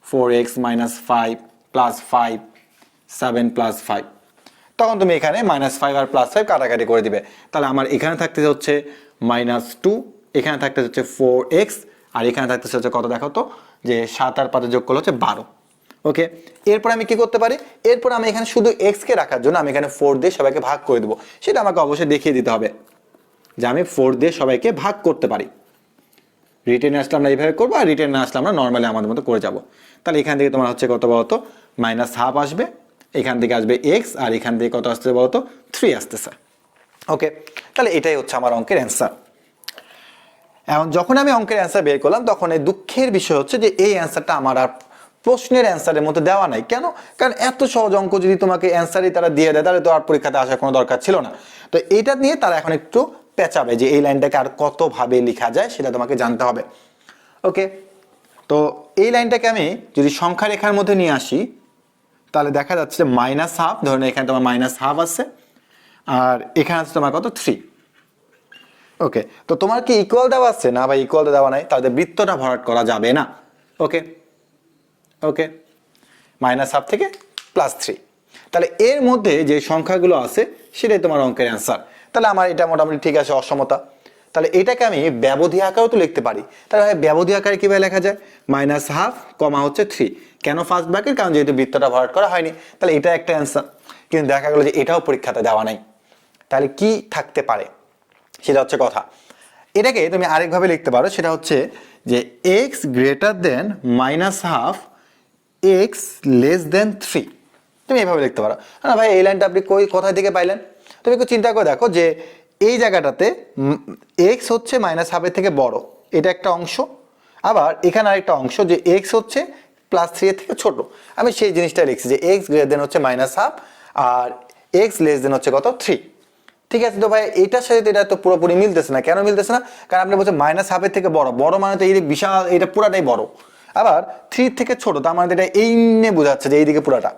4x -5 +5 7 +5, তখন তুমি এখানে -5 আর +5 কাটাকাটি করে দিবে। তাহলে আমার এখানে থাকতে হচ্ছে -2, এখানে থাকতে হচ্ছে 4x, আর এখানে থাকতে হচ্ছে কত দেখো তো, যে 7 আর 5 যোগ করলে হচ্ছে 12। ওকে, এরপর আমি কি করতে পারি, এরপর আমি এখানে শুধু x কে রাখার জন্য আমি এখানে 4 দিয়ে সবাইকে ভাগ করে দেবো। সেটা আমাকে অবশ্যই দেখিয়ে দিতে হবে যে আমি 4 দিয়ে সবাইকে ভাগ করতে পারি। রিটেনে আসলে আমরা এইভাবে করবো, আর রিটেনে আসলে আমরা নর্মালি আমাদের মতো করে যাব। তাহলে এখান থেকে তোমার হচ্ছে কত বলতো, -1/2 আসবে, এখান থেকে আসবে x, আর এখান থেকে কত আসতেছে বলতো, 3 আসতেছে। ওকে, তাহলে এটাই হচ্ছে আমার অঙ্কের অ্যান্সার। এখন যখন আমি অঙ্কের অ্যান্সার বের করলাম, তখন এই দুঃখের বিষয় হচ্ছে যে এই অ্যান্সারটা আমার আর প্রশ্নের অ্যান্সারের মধ্যে দেওয়া নাই। কেন? কারণ এত সহজ অঙ্ক যদি তোমাকে অ্যান্সারই তারা দিয়ে দেয়, তাহলে তো আর পরীক্ষাতে আসার কোনো দরকার ছিল না। তো এটা নিয়ে তারা এখন একটু পেঁচাবে যে এই লাইনটাকে আর কতভাবে লেখা যায় সেটা তোমাকে জানতে হবে। ওকে, তো এই লাইনটাকে আমি যদি সংখ্যা রেখার মধ্যে নিয়ে আসি, তাহলে দেখা যাচ্ছে যে -1/2, ধরুন এখানে তোমার -1/2 আছে, আর এখানে আছে তোমার কত, 3। ওকে, তো তোমার কি ইকুয়াল দেওয়া আছে না, বা ইকুয়াল দেওয়া নাই, তাহলে বৃত্তটা ভরাট করা যাবে না। ওকে ওকে, -1/2 থেকে +3, তাহলে এর মধ্যে যে সংখ্যাগুলো আছে সেটাই তোমার অঙ্কের অ্যান্সার। তাহলে আমার এটা মোটামুটি ঠিক আছে, অসমতা। তাহলে এটাকে আমি ব্যবধি আকারেও তো লিখতে পারি। তাহলে ব্যবধি আকারে কিভাবে লেখা যায়, -1/2 কমা হচ্ছে 3, কেন ফার্স্ট ব্র্যাকেট, কারণ যেহেতু বৃত্তটা ভরাট করা হয়নি। তাহলে এটা একটা অ্যান্সার। কিন্তু দেখা গেলো যে এটাও পরীক্ষাতে দেওয়া নাই। তাহলে কি থাকতে পারে, সেটা হচ্ছে কথা। এটাকে তুমি আরেকভাবে লিখতে পারো, সেটা হচ্ছে যে x greater than -1/2 x less than 3। তুমি এইভাবে লিখতে পারো। না ভাই, এই লাইনটা আপনি কোথায় থেকে পাইলেন? তুমি একটু চিন্তা করে দেখো যে এই জায়গাটাতে x হচ্ছে -1/2 থেকে বড়, এটা একটা অংশ। আবার এখানে আরেকটা অংশ যে x হচ্ছে +3 এর থেকে ছোট। আমি সেই জিনিসটা লিখছি যে x গ্রেটার দেন হচ্ছে -1/2 আর x লেস দেন হচ্ছে কত, 3। ঠিক আছে, তো ভাই এটার সাথে এটা তো পুরোপুরি মিলতেছে না। কেন মিলতেছে না? কারণ আপনি বলছেন -1/2 থেকে বড়, বড় মানে তো এই বিশাল, এটা পুরাটাই বড়। আবার 3 থেকে ছোট, তার মানে এটা এই নিয়ে বোঝাচ্ছে যে এইদিকে পুরাটা।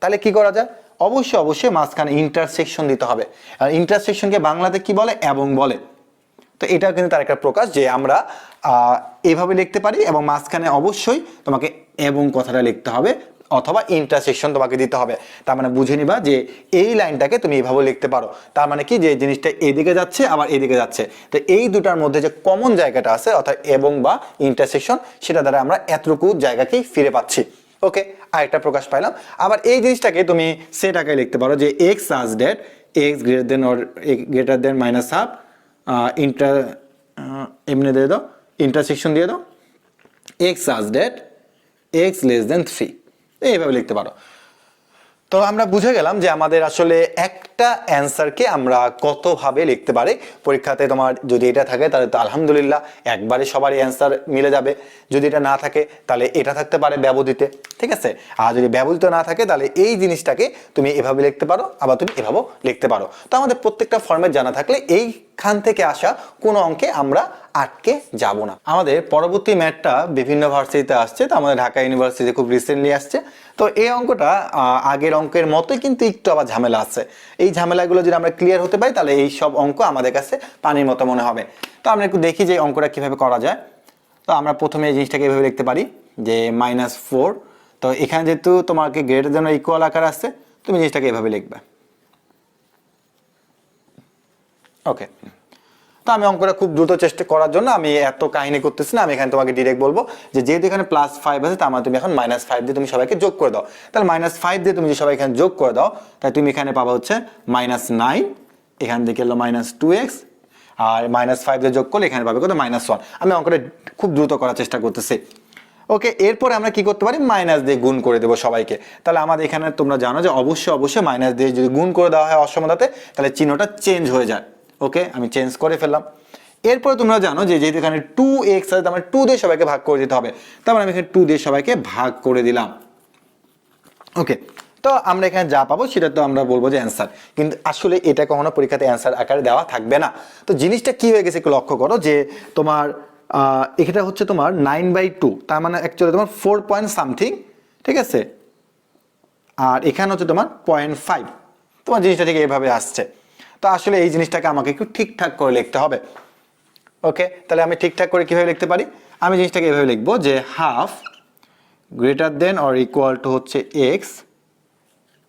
তাহলে কি করা যায়? অবশ্যই মাঝখানে ইন্টারসেকশন দিতে হবে। আর ইন্টারসেকশনকে বাংলাতে কি বলে, এবং বলে। তো এটা কিন্তু তার একটা প্রকাশ, যে আমরা এইভাবে লিখতে পারি, এবং মাঝখানে অবশ্যই তোমাকে এবং কথাটা লিখতে হবে, অথবা ইন্টারসেকশন তোমাকে দিতে হবে। তার মানে বুঝে নিবা যে এই লাইনটাকে তুমি এইভাবে লিখতে পারো। তার মানে কি, যে জিনিসটা এদিকে যাচ্ছে আবার এদিকে যাচ্ছে, তো এই দুটার মধ্যে যে কমন জায়গাটা আছে, অর্থাৎ এবং বা ইন্টারসেকশন, সেটা দ্বারা আমরা এতটুকু জায়গাকেই ফিরে পাচ্ছি। ওকে, আরেকটা প্রকাশ পাইলাম। আবার এই জিনিসটাকে তুমি সেট আকারে লিখতে পারো, যে এক্স সাজ date x greater than or greater than -1/2 এমনি দিয়ে দাও, ইন্টারসেকশন দিয়ে দাও, এক্স সাজ ডেট এক্স লেস দেন 3, এইভাবে লিখতে পারো। তো আমরা বুঝে গেলাম যে আমাদের আসলে একটা অ্যান্সারকে আমরা কতভাবে লিখতে পারি। পরীক্ষাতে তোমার যদি এটা থাকে তাহলে তো আলহামদুলিল্লাহ, একবারে সবারই অ্যান্সার মিলে যাবে। যদি এটা না থাকে তাহলে এটা থাকতে পারে ব্যবধিতে, ঠিক আছে। আর যদি ব্যবধিত না থাকে তাহলে এই জিনিসটাকে তুমি এভাবে লিখতে পারো, আবার তুমি এভাবেও লিখতে পারো। তো আমাদের প্রত্যেকটা ফর্মেট জানা থাকলে এইখান থেকে আসা কোনো অঙ্কে আমরা আটকে যাব না। আমাদের পরবর্তী ম্যাথটা বিভিন্ন ভার্সিটিতে আসছে, তো আমাদের ঢাকা ইউনিভার্সিটি খুব রিসেন্টলি আসছে। তো এই অঙ্কটা আগের অঙ্কের মতোই, কিন্তু একটু আবার ঝামেলা আছে। এই ঝামেলাগুলো যদি আমরা ক্লিয়ার হতে পারি, তাহলে এই সব অঙ্ক আমাদের কাছে পানির মতো মনে হবে। তো আমরা একটু দেখি যে অঙ্কটা কিভাবে করা যায়। তো আমরা প্রথমে এই জিনিসটাকে এভাবে লিখতে পারি যে -4। তো এখানে যেহেতু তোমাকে গ্রেটার দেন ইকুয়াল আকার আসছে, তুমি জিনিসটাকে এভাবে লিখবে। ওকে, তো আমি অঙ্কটা খুব দ্রুত চেষ্টা করার জন্য আমি এত কাহিনী করতেছি না। আমি এখানে তোমাকে ডিরেক্ট বলবো যে যেহেতু এখানে +5 আছে, তার মানে তুমি এখন -5 দিয়ে তুমি সবাইকে যোগ করে দাও। তাহলে -5 দিয়ে তুমি যে সবাই এখানে যোগ করে দাও, তাই তুমি এখানে পাবা হচ্ছে -9, এখান থেকে এলো -2x, আর -5 দিয়ে যোগ করলে এখানে পাবে কত, -1। আমি অঙ্কটা খুব দ্রুত করার চেষ্টা করতেছি। ওকে, এরপরে আমরা কি করতে পারি, মাইনাস দিয়ে গুণ করে দেবো সবাইকে। তাহলে আমাদের এখানে তোমরা জানো যে অবশ্যই মাইনাস দিয়ে যদি গুণ করে দেওয়া হয় অসমতাতে, তাহলে চিহ্নটা চেঞ্জ হয়ে যায়। ওকে, আমি চেঞ্জ করে ফেললাম। এরপরে তোমরা জানো যে যেহেতু এখানে 2x আছে, তার মানে 2 দিয়ে সবাইকে ভাগ করে দিতে হবে। তার মানে আমি এখানে 2 দিয়ে সবাইকে ভাগ করে দিলাম। ওকে, তো আমরা এখানে যা পাবো সেটা তো আমরা বলবো যে অ্যান্সার, কিন্তু আসলে এটা কখনো পরীক্ষাতে অ্যান্সার আকারে দেওয়া থাকবে না। তো জিনিসটা কি হয়ে গেছে একটু লক্ষ্য করো, যে তোমার এটা হচ্ছে তোমার 9/2, তার মানে অ্যাকচুয়ালি তোমার 4 পয়েন্ট সামথিং, ঠিক আছে। আর এখানে হচ্ছে তোমার 0.5, তোমার জিনিসটা ঠিক এইভাবে আসছে। তো আসলে এই জিনিসটাকে আমাকে একটু ঠিকঠাক করে লিখতে হবে। ওকে, তাহলে আমি ঠিকঠাক করে কীভাবে লিখতে পারি? আমি জিনিসটাকে এভাবে লিখবো যে half greater than or equal two হচ্ছে এক্স,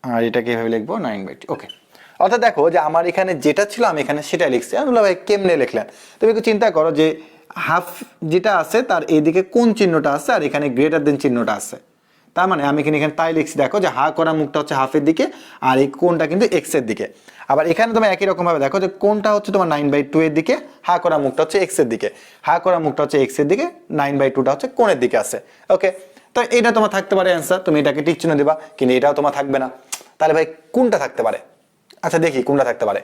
আর এটাকে এভাবে লিখবো 9/2। ওকে, অর্থাৎ দেখো যে আমার এখানে যেটা ছিল আমি এখানে সেটাই লিখছি। আমি বললাম ভাই কেমনে লিখলেন? তুমি একটু চিন্তা করো যে হাফ যেটা আছে তার এইদিকে কোন চিহ্নটা আছে আর এখানে গ্রেটার দেন চিহ্নটা আছে। তার মানে আমি এখানে তাই লিখছি, দেখো যে হা করা মুখটা হচ্ছে হাফের দিকে আর এই কোনটা কিন্তু এক্স এর দিকে। আবার এখানে তুমি একই রকম ভাবে দেখো যে কোনটা হচ্ছে তোমার 9/2 এর দিকে, হা করা মুখটা হচ্ছে এক্স এর দিকে, হা করা মুখটা হচ্ছে এক্স এর দিকে, 9/2টা হচ্ছে কোণের দিকে আছে। ওকে, তো এটা তোমার থাকতে পারে অ্যান্সার, তুমি এটাকে টিক চিহ্ন দিবা, কিন্তু এটাও তোমার থাকবে না। তাহলে ভাই কোনটা থাকতে পারে? আচ্ছা দেখি কোনটা থাকতে পারে।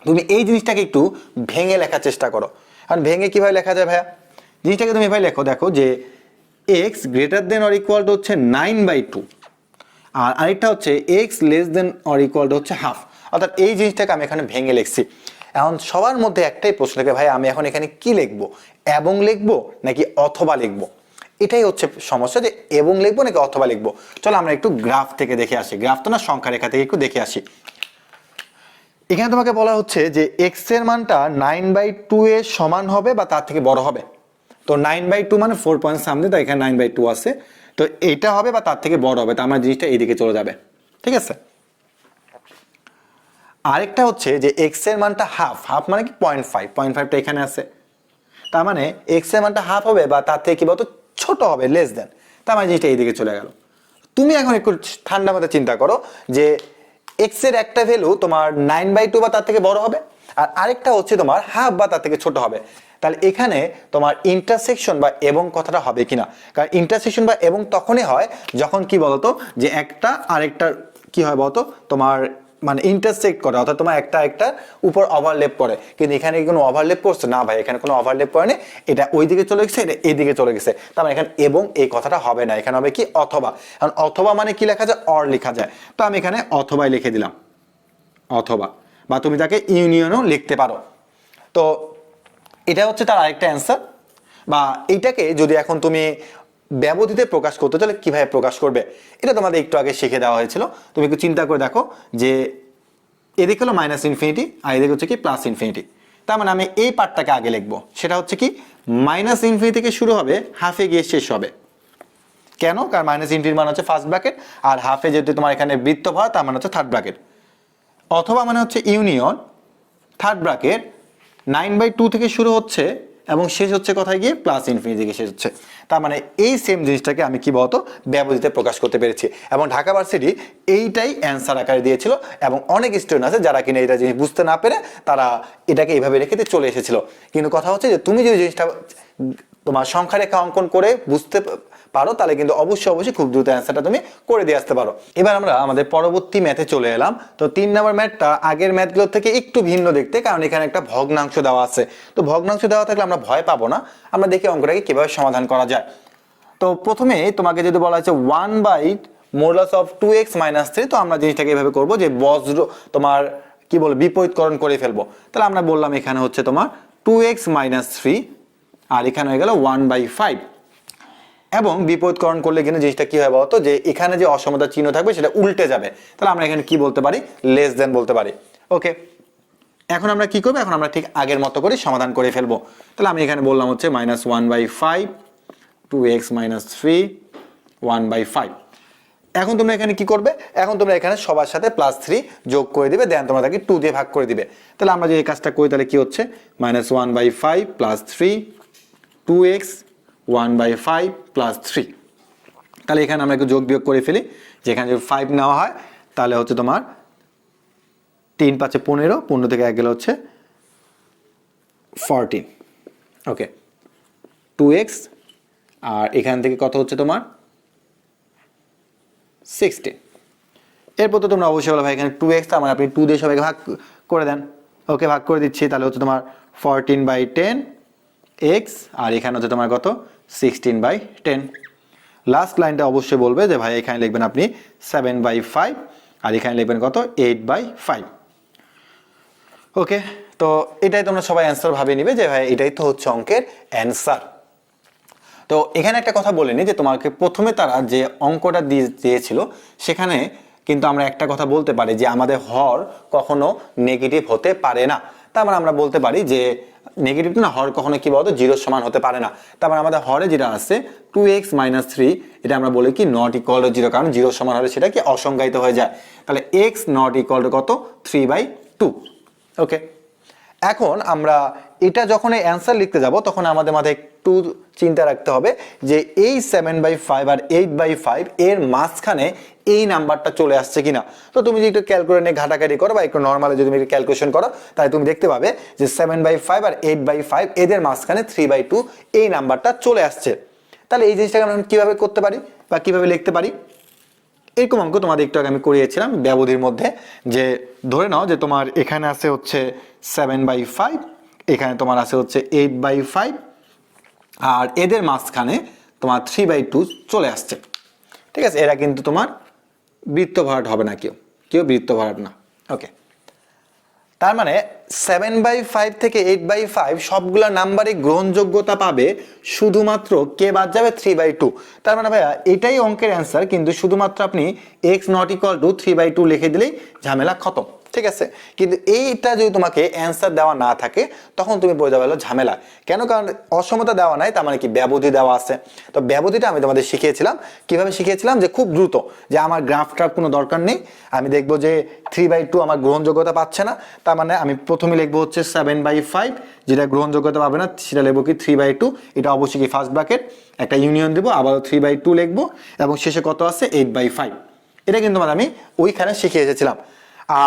তুমি এই জিনিসটাকে একটু ভেঙে লেখার চেষ্টা করো। কারণ ভেঙে কিভাবে লেখা যায় ভাইয়া? জিনিসটাকে তুমি এভাবে লেখো, দেখো যে x greater than or equal two হচ্ছে 9/2, আর আরেকটা হচ্ছে x less then or equal two হচ্ছে হাফ। অর্থাৎ এই জিনিসটাকে আমি এখানে ভেঙে লিখছি। এখন সবার মধ্যে একটাই প্রশ্ন থাকে, ভাই আমি এখন এখানে কি লিখবো? এবং লিখবো নাকি অথবা লিখবো? এটাই হচ্ছে সমস্যা, যে এবং লিখবো নাকি অথবা লিখবো। চলো আমরা একটু গ্রাফ থেকে দেখে আসি, গ্রাফ তো না সংখ্যা রেখা থেকে একটু দেখে আসি। এখানে তোমাকে বলা হচ্ছে যে এক্স এর মানটা 9/2 এর সমান হবে বা তার থেকে বড় হবে। তো 9/2 মানে 4 পয়েন্ট সামনে, তাই এখানে 9/2 আছে। তো এইটা হবে বা তার থেকে বড় হবে, তার মানে জিনিসটা এইদিকে চলে যাবে, ঠিক আছে। আরেকটা হচ্ছে যে এক্স এর মানটা হাফ, হাফ মানে কি 0.5টা এখানে আছে। তার মানে এক্স এর মানটা হাফ হবে বা তার থেকে কি বলতো ছোট হবে, লেস দেন, তার মানে জিনিসটা এইদিকে চলে গেল। তুমি এখন একটু ঠান্ডা মাথায় চিন্তা করো যে এক্স এর একটা ভ্যালু তোমার 9/2 বা তার থেকে বড় হবে, আর আরেকটা হচ্ছে তোমার হাফ বা তার থেকে ছোট হবে। তাহলে এখানে তোমার ইন্টারসেকশন বা এবং কথাটা হবে কিনা? কারণ ইন্টারসেকশন বা এবং তখনই হয় যখন কি বলতো যে একটা আরেকটার কি হয় বলতো তোমার মানে ইন্টারসেক্ট করে, অর্থাৎ তোমার একটা উপর ওভারল্যাপ পড়ে। কিন্তু এখানে কোনো ওভারল্যাপ পড়ছে না ভাই, এখানে কোনো ওভারল্যাপ পড়েনি, এটা ওই দিকে চলে গেছে, এটা এইদিকে চলে গেছে। তার মানে এখানে এবং এই কথাটা হবে না, এখানে হবে কি অথবা। কারণ অথবা মানে কি লেখা যায়? অর লেখা যায়। তো আমি এখানে অথবাই লিখে দিলাম, অথবা, বা তুমি তাকে ইউনিয়নও লিখতে পারো। তো এটা হচ্ছে তার আরেকটা অ্যান্সার। বা এইটাকে যদি এখন তুমি ব্যবধিতে প্রকাশ করতে তাহলে কিভাবে প্রকাশ করবে, এটা তোমাদের একটু আগে শিখে দেওয়া হয়েছিল। তুমি একটু চিন্তা করে দেখো যে এদিকে হলো -∞ আর এদিকে হচ্ছে কি +∞। তার মানে আমি এই পার্টটাকে আগে লিখবো, সেটা হচ্ছে কি -∞ থেকে শুরু হবে, হাফে গিয়ে শেষ হবে। কেন? কারণ -∞ মানে হচ্ছে ফার্স্ট ব্র্যাকেট, আর হাফে যেহেতু তোমার এখানে বৃত্তভার তার মানে হচ্ছে থার্ড ব্র্যাকেট। অথবা মানে হচ্ছে ইউনিয়ন, থার্ড ব্র্যাকেট 9/2 থেকে শুরু হচ্ছে এবং শেষ হচ্ছে কোথায় গিয়ে? +∞ দিকে শেষ হচ্ছে। তার মানে এই সেম জিনিসটাকে আমি কি বলতো ব্যবধিতে প্রকাশ করতে পেরেছি, এবং ঢাকা ভার্সিটি এইটাই অ্যান্সার আকারে দিয়েছিল। এবং অনেক স্টুডেন্ট আছে যারা কিনা এটা জিনিস বুঝতে না পেরে তারা এটাকে এইভাবে রেখে চলে এসেছিল। কিন্তু কথা হচ্ছে যে তুমি যদি জিনিসটা তোমার সংখ্যা রেখা অঙ্কন করে বুঝতে পারো তাহলে কিন্তু অবশ্যই খুব দ্রুত অ্যান্সারটা তুমি করে দিয়ে আসতে পারো। এবার আমরা আমাদের পরবর্তী ম্যাথে চলে এলাম। তো 3 নম্বর ম্যাথটা আগের ম্যাথগুলোর থেকে একটু ভিন্ন দেখতে, কারণ এখানে একটা ভগ্নাংশ দেওয়া আছে। তো ভগ্নাংশ দেওয়া থাকলে আমরা ভয় পাবো না, আমরা দেখি অঙ্কটাকে কিভাবে সমাধান করা যায়। তো প্রথমে তোমাকে যদি বলা হচ্ছে 1/mod of 2x - 3, তো আমরা জিনিসটাকে এইভাবে করবো যে বজ্র তোমার কি বলবো বিপরীতকরণ করে ফেলবো। তাহলে আমরা বললাম এখানে হচ্ছে তোমার 2x - 3, আর এখানে হয়ে গেল 1/5। এবং বিপরীতকরণ করলে কিন্তু জিনিসটা কি হয় বলতো যে এখানে যে অসমতার চিহ্ন থাকবে সেটা উল্টে যাবে। তাহলে আমরা এখানে কি বলতে পারি? লেস দেন বলতে পারি। ওকে, এখন আমরা কি করবো? এখন আমরা ঠিক আগের মতো করে সমাধান করে ফেলবো। তাহলে আমি এখানে বললাম হচ্ছে -1/5, 2x - 3, 1/5। এখন তোমরা এখানে কি করবে? এখন তোমরা এখানে সবার সাথে +3 যোগ করে দিবে, দেন তোমরা তাকে 2 দিয়ে ভাগ করে দিবে। তাহলে আমরা যে এই কাজটা করি তাহলে কি হচ্ছে? -1/5 + 3, 2x 1/5 + 3। তাহলে এখানে আমরা একটু যোগ বিয়োগ করে ফেলি, যেখানে যদি 5 নেওয়া হয় তাহলে হচ্ছে তোমার 3 × 5 = 15, 15 থেকে 1 গেলে হচ্ছে 14। ওকে, 2x, আর এখান থেকে কত হচ্ছে তোমার 16। এরপর তো তোমরা অবশ্যই বলো ভাই এখানে 2x, তার মানে আপনি 2 দিয়ে সবাইকে ভাগ করে দেন। ওকে, ভাগ করে দিচ্ছি, তাহলে হচ্ছে তোমার 14/10 x, আর এখানে হচ্ছে তোমার কত 16/10। লাস্ট লাইনটা অবশ্যই বলবে যে ভাই এখানে লিখবেন আপনি 7/5, আর এখানে লিখবেন কত 8/5। ওকে, তো এটাই তোমরা সবাই অ্যান্সার ভাবে নিবে যে ভাই এটাই তো হচ্ছে অঙ্কের অ্যান্সার। তো এখানে একটা কথা বলে নি যে তোমাকে প্রথমে তারা যে অঙ্কটা দিয়েছিল সেখানে কিন্তু আমরা একটা কথা বলতে পারি যে আমাদের হর কখনো নেগেটিভ হতে পারে না। তার মানে আমরা বলতে পারি যে নেগেটিভ না, হর কখনো কি বলতো জিরোর সমান হতে পারে না। তার মানে আমাদের হরে যেটা আছে 2x - 3, এটা আমরা বলি কি নট ইকুয়াল টু 0, কারণ জিরোর সমান হলে সেটা কি অসংজ্ঞায়িত হয়ে যায়। তাহলে x নট ইকুয়াল টু কত 3/2। ওকে, এখন আমরা এটা যখন অ্যান্সার লিখতে যাব তখন আমাদের মাথায় একটু চিন্তা রাখতে হবে যে এই 7/5 আর 8/5 এর মাঝখানে এই নাম্বারটা চলে আসছে কিনা। তো তুমি যদি একটু ক্যালকুলেট নিয়ে ঘাটাঘাটি করো বা একটু নর্মালি যদি তুমি ক্যালকুলেশন করো তাহলে তুমি দেখতে পাবে যে 7/5 আর 8/5 এদের মাঝখানে 3/2 এই নাম্বারটা চলে আসছে। তাহলে এই জিনিসটাকে আমরা কিভাবে করতে পারি বা কিভাবে লিখতে পারি? এরকম অঙ্ক তোমাদের একটু আগে আমি করিয়েছিলাম ব্যবধির মধ্যে, যে ধরে নাও যে তোমার এখানে আছে হচ্ছে 7/5, এখানে তোমার আছে হচ্ছে 8/5, আর এদের মাঝখানে তোমার 3/2 চলে আসছে। ঠিক আছে, এরা কিন্তু তোমার বৃত্ত ভরাট হবে না, কেউ বৃত্ত ভরাট না। ওকে, তার মানে 7/5 থেকে 8/5 সবগুলা নাম্বারই গ্রহণযোগ্যতা পাবে, শুধুমাত্র কে বাদ যাবে 3/2। তার মানে ভাইয়া এটাই অঙ্কের অ্যান্সার, কিন্তু শুধুমাত্র আপনি x নট ইকুয়াল টু 3/2 লিখে দিলেই ঝামেলা খতম। ঠিক আছে, কিন্তু এইটা যদি তোমাকে অ্যান্সার দেওয়া না থাকে তখন তুমি পড়ে যাবে হলো ঝামেলা। কেন? কারণ অসমতা দেওয়া নাই, তার মানে কি ব্যবধি দেওয়া আছে। তো ব্যবধিটা আমি তোমাদের শিখিয়েছিলাম, কিভাবে শিখিয়েছিলাম যে খুব দ্রুত, যে আমার গ্রাফটার কোনো দরকার নেই, আমি দেখবো যে 3/2 আমার গ্রহণযোগ্যতা পাচ্ছে না, তার মানে আমি প্রথমে লিখবো হচ্ছে 7/5, যেটা গ্রহণযোগ্যতা পাবে না সেটা লিখবো কি 3/2, এটা অবশ্যই কি ফার্স্ট ব্র্যাকেট একটা ইউনিয়ন দেবো, আবার 3/2 লিখবো এবং শেষে কত আছে 8/5। এটা কিন্তু আমি ওইখানে শিখিয়ে এসেছিলাম।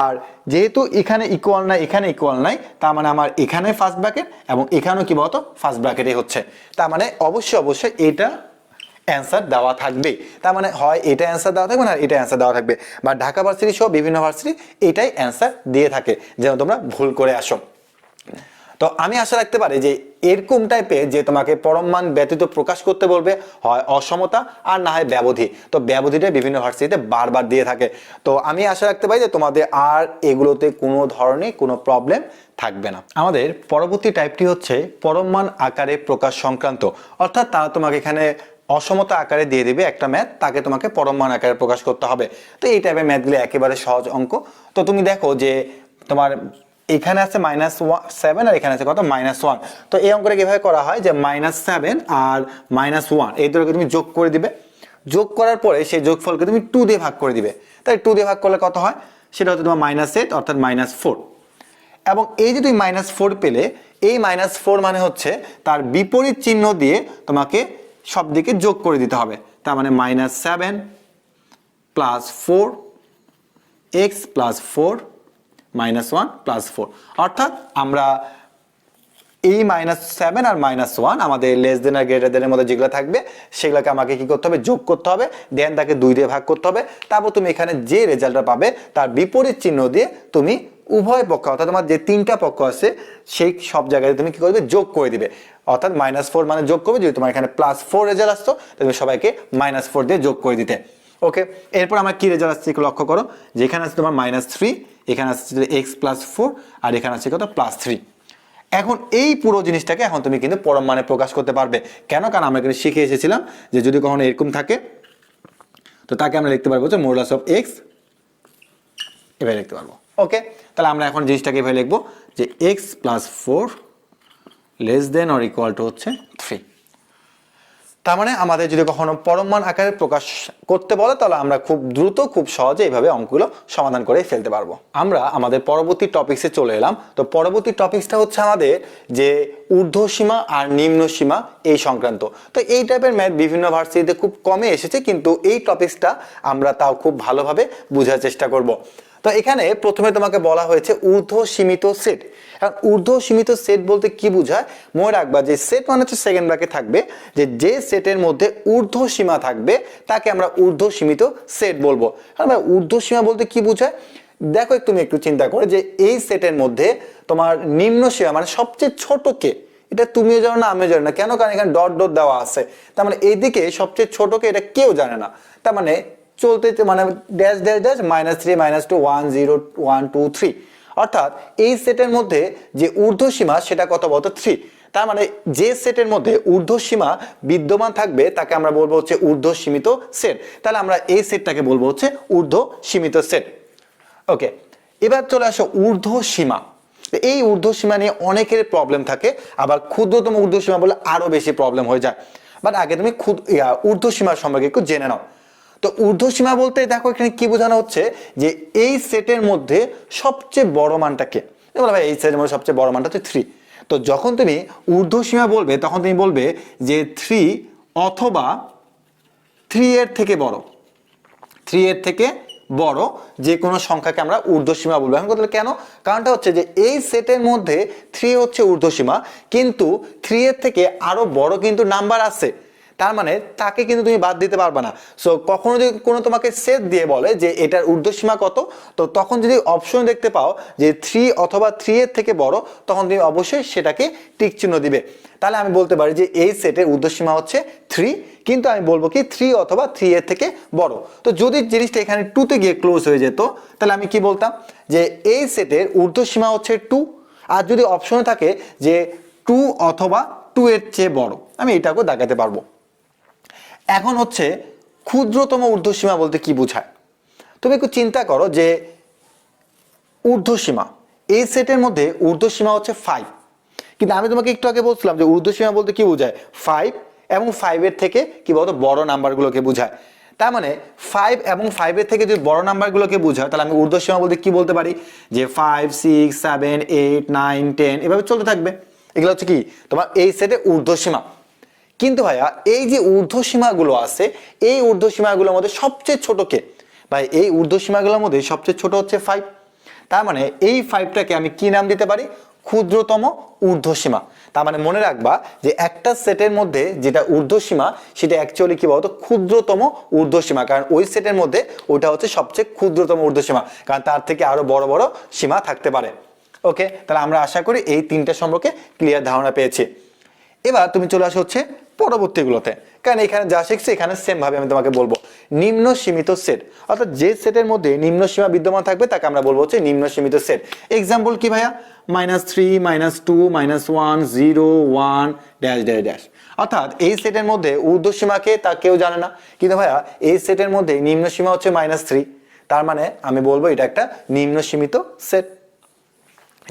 আর যেহেতু এখানে ইকুয়াল নাই, এখানে ইকুয়াল নাই, তার মানে আমার এখানে ফার্স্ট ব্র্যাকেট এবং এখানেও কি বলতো ফার্স্ট ব্র্যাকেটই হচ্ছে, তার মানে অবশ্যই এটা অ্যান্সার দেওয়া থাকবে। তার মানে হয় এটা অ্যান্সার দেওয়া থাকবে না এটা অ্যান্সার দেওয়া থাকবে, বা ঢাকা ভার্সিটি সহ বিভিন্ন ভার্সিটি এটাই অ্যান্সার দিয়ে থাকে, যেন তোমরা ভুল করে আসো। তো আমি আশা রাখতে পারি যে এরকম টাইপের যে তোমাকে পরম মান ব্যতীত প্রকাশ করতে বলবে, হয় অসমতা আর না হয় ব্যবধি। তো ব্যবধিটা বিভিন্ন ভার্সিটিতে বারবার দিয়ে থাকে। তো আমি আশা রাখতে পারি যে তোমাদের আর এগুলোতে কোনো ধরনের কোনো প্রবলেম থাকবে না। আমাদের পরবর্তী টাইপটি হচ্ছে পরম মান আকারে প্রকাশ সংক্রান্ত, অর্থাৎ তারা তোমাকে এখানে অসমতা আকারে দিয়ে দিবে একটা ম্যাথ, তাকে তোমাকে পরম মান আকারে প্রকাশ করতে হবে। তো এই টাইপের ম্যাথগুলো একেবারে সহজ অঙ্ক। তো তুমি দেখো যে তোমার এখানে আছে -7 আর এখানে আছে কত -1। তো এই অঙ্কটা কিভাবে করা হয় যে -7 আর -1 এই দুটোকে তুমি যোগ করে দিবে, যোগ করার পরে সেই যোগফলকে তুমি 2 দিয়ে ভাগ করে দিবে। তাই 2 দিয়ে ভাগ করলে কত হয় সেটা হচ্ছে তোমার -8 অর্থাৎ -4। এবং এই যে তুমি -4 পেলে, এই -4 মানে হচ্ছে তার বিপরীত চিহ্ন দিয়ে তোমাকে সব দিকে যোগ করে দিতে হবে। তার মানে -7 + 4 x + 4 -1 + 4, অর্থাৎ আমরা এই -7 আর -1 আমাদের লেস দেন আর গ্রেটার দেনের মধ্যে যেগুলো থাকবে সেগুলোকে আমাকে কি করতে হবে যোগ করতে হবে, দেন তাকে 2 দিয়ে ভাগ করতে হবে। তারপর তুমি এখানে যে রেজাল্টটা পাবে তার বিপরীত চিহ্ন দিয়ে তুমি উভয় পক্ষ, অর্থাৎ তোমার যে 3টা পক্ষ আছে সেই সব জায়গায় তুমি কি করবে যোগ করে দিবে। অর্থাৎ -4 মানে যোগ করবে, যদি তোমার এখানে +4 রেজাল্ট আসতো তুমি সবাইকে -4 দিয়ে যোগ করে দিতে। ওকে, এরপর আমার কি রেজাল্ট আসছে একটু লক্ষ্য করো, যেখানে আছে তোমার -3, এখানে আছে x + 4 আর এখানে আছে কত +3। এখন এই পুরো জিনিসটাকে এখন তুমি কিন্তু পরম মানে প্রকাশ করতে পারবে। কেন? কারণ আমরা কিন্তু শিখে এসেছিলাম যে যদি কখনো এরকম থাকে তো তাকে আমরা লিখতে পারবো যে মডুলাস অফ x, এভাবে লিখতে পারবো। ওকে, তাহলে আমরা এখন জিনিসটাকে এভাবে লিখবো যে x + 4 ≤ হচ্ছে 3। তার মানে আমাদের যদি কখনো পরম মান আকারে প্রকাশ করতে বলে তাহলে আমরা খুব দ্রুত খুব সহজে এইভাবে অঙ্কগুলো সমাধান করে ফেলতে পারবো। আমরা আমাদের পরবর্তী টপিক্সে চলে এলাম। তো পরবর্তী টপিক্সটা হচ্ছে আমাদের যে ঊর্ধ্বসীমা আর নিম্ন সীমা এই সংক্রান্ত। তো এই টাইপের ম্যাথ বিভিন্ন ভার্সিটিতে খুব কমে এসেছে, কিন্তু এই টপিক্সটা আমরা তাও খুব ভালোভাবে বোঝার চেষ্টা করব। তো এখানে প্রথমে তোমাকে বলা হয়েছে ঊর্ধ্ব সীমিত সেট। এখন ঊর্ধ্ব সীমিত সেট বলতে কি বোঝায় মনে রাখবা, যে সেট মানে হচ্ছে সেকেন্ড ব্র্যাকেট থাকবে, যে সেটের মধ্যে ঊর্ধ্ব সীমা থাকবে তাকে আমরা ঊর্ধ্ব সীমিত সেট বলবো। কারণ ভাই ঊর্ধ্ব সীমা বলতে কি বোঝায় দেখো, তুমি একটু চিন্তা করো যে এই সেটের মধ্যে তোমার নিম্ন সীমা মানে সবচেয়ে ছোট কে, এটা তুমিও জানো না আমিও জানি না। কেন? কারণ এখানে ডট ডট দেওয়া আছে, তার মানে এইদিকে সবচেয়ে ছোট কে এটা কেউ জানে না। তার মানে চলতে মানে ড্যাশ ড্যাশ ড্যাশ -3 -2 1 0 1 2 3, অর্থাৎ এই সেটের মধ্যে যে ঊর্ধ্বসীমা সেটা কত বলতো 3। তার মানে যে সেটের মধ্যে ঊর্ধ্বসীমা বিদ্যমান থাকবে তাকে আমরা বলবো হচ্ছে ঊর্ধ্বসীমিত সেট। তাহলে আমরা এই সেটটাকে বলবো হচ্ছে ঊর্ধ্বসীমিত সেট। ওকে, এবার চলে আসো ঊর্ধ্বসীমা। এই ঊর্ধ্বসীমা নিয়ে অনেকের প্রবলেম থাকে, আবার ক্ষুদ্রতম ঊর্ধ্বসীমা বলে আরো বেশি প্রবলেম হয়ে যায়। বাট আগে তুমি ঊর্ধ্বসীমার সম্পর্কে একটু জেনে নাও। তো ঊর্ধ্বসীমা বলতে দেখো এখানে কি বোঝানো হচ্ছে যে এই সেটের মধ্যে সবচেয়ে বড় মানটাকে, ভাই এই সেটের মধ্যে সবচেয়ে বড় মানটা হচ্ছে 3। তো যখন তুমি ঊর্ধ্বসীমা বলবে তখন তুমি বলবে যে 3 অথবা 3 এর থেকে বড়, 3 এর থেকে বড় যে কোনো সংখ্যাকে আমরা ঊর্ধ্বসীমা বলবো। এখন কথা কেন? কারণটা হচ্ছে যে এই সেটের মধ্যে 3 হচ্ছে ঊর্ধ্বসীমা, কিন্তু 3 এর থেকে আরো বড় কিন্তু নাম্বার আছে, তার মানে তাকে কিন্তু তুমি বাদ দিতে পারবে না। সো কখনো যদি কোনো তোমাকে সেট দিয়ে বলে যে এটার ঊর্ধ্বসীমা কত, তো তখন যদি অপশন দেখতে পাও যে 3 অথবা 3 এর থেকে বড়, তখন তুমি অবশ্যই সেটাকে টিক চিহ্ন দিবে। তাহলে আমি বলতে পারি যে এই সেটের ঊর্ধ্বসীমা হচ্ছে 3, কিন্তু আমি বলবো কি 3 অথবা 3 এর থেকে বড়। তো যদি জিনিসটা এখানে 2 তে গিয়ে ক্লোজ হয়ে যেত, তাহলে আমি কি বলতাম যে এই সেটের ঊর্ধ্বসীমা হচ্ছে 2। আর যদি অপশনে থাকে যে 2 অথবা 2 এর চেয়ে বড়, আমি এটাকেও দেখাতে পারবো। এখন হচ্ছে ক্ষুদ্রতম ঊর্ধ্বসীমা বলতে কি বোঝায়? তুমি একটু চিন্তা করো যে ঊর্ধ্বসীমা, এই সেটের মধ্যে ঊর্ধ্বসীমা হচ্ছে 5, কিন্তু আমি তোমাকে একটু আগে বলছিলাম যে ঊর্ধ্বসীমা বলতে কি বোঝায় 5 এবং 5 এর থেকে কি বলতো বড় নাম্বারগুলোকে বোঝায়। তার মানে 5 এবং 5 এর থেকে যদি বড় নাম্বারগুলোকে বোঝায়, তাহলে আমি ঊর্ধ্বসীমা বলতে কি বলতে পারি যে 5 6 7 8 9 10 এভাবে চলতে থাকবে। এগুলো হচ্ছে কি তোমার এই সেটের ঊর্ধ্বসীমা। কিন্তু ভাইয়া এই যে ঊর্ধ্বসীমাগুলো আছে, এই ঊর্ধ্বসীমাগুলোর মধ্যে সবচেয়ে ছোট কে? ভাই এই ঊর্ধ্বসীমাগুলোর মধ্যে সবচেয়ে ছোট হচ্ছে 5। তার মানে এই 5টাকে আমি কি নাম দিতে পারি? ক্ষুদ্রতম ঊর্ধ্বসীমা। তার মানে মনে রাখবা যে একটা সেটের মধ্যে যেটা ঊর্ধ্বসীমা সেটা অ্যাকচুয়ালি কি বলতো ক্ষুদ্রতম ঊর্ধ্বসীমা, কারণ ওই সেটের মধ্যে ওটা হচ্ছে সবচেয়ে ক্ষুদ্রতম ঊর্ধ্বসীমা, কারণ তার থেকে আরো বড় বড় সীমা থাকতে পারে। ওকে, তাহলে আমরা আশা করি এই তিনটা সম্পর্কে ক্লিয়ার ধারণা পেয়েছি। এবার তুমি চলে আসো হচ্ছে পরবর্তীগুলোতে, কারণ এখানে যা শিখছি এখানে সেম ভাবে আমি তোমাকে বলবো নিম্ন সীমিত সেট। অর্থাৎ যে সেটের মধ্যে নিম্ন সীমা বিদ্যমান থাকবে তাকে আমরা বলবো হচ্ছে নিম্ন সীমিত সেট। এক্সাম্পল কি ভাইয়া? -3 -2 -1 0 1 ড্যাশ ড্যাশ ড্যাশ। অর্থাৎ এই সেটের মধ্যে ঊর্ধ্বসীমাকে তা কেউ জানে না, কিন্তু ভাইয়া এই সেটের মধ্যে নিম্ন সীমা হচ্ছে -3, তার মানে আমি বলবো এটা একটা নিম্ন সীমিত সেট।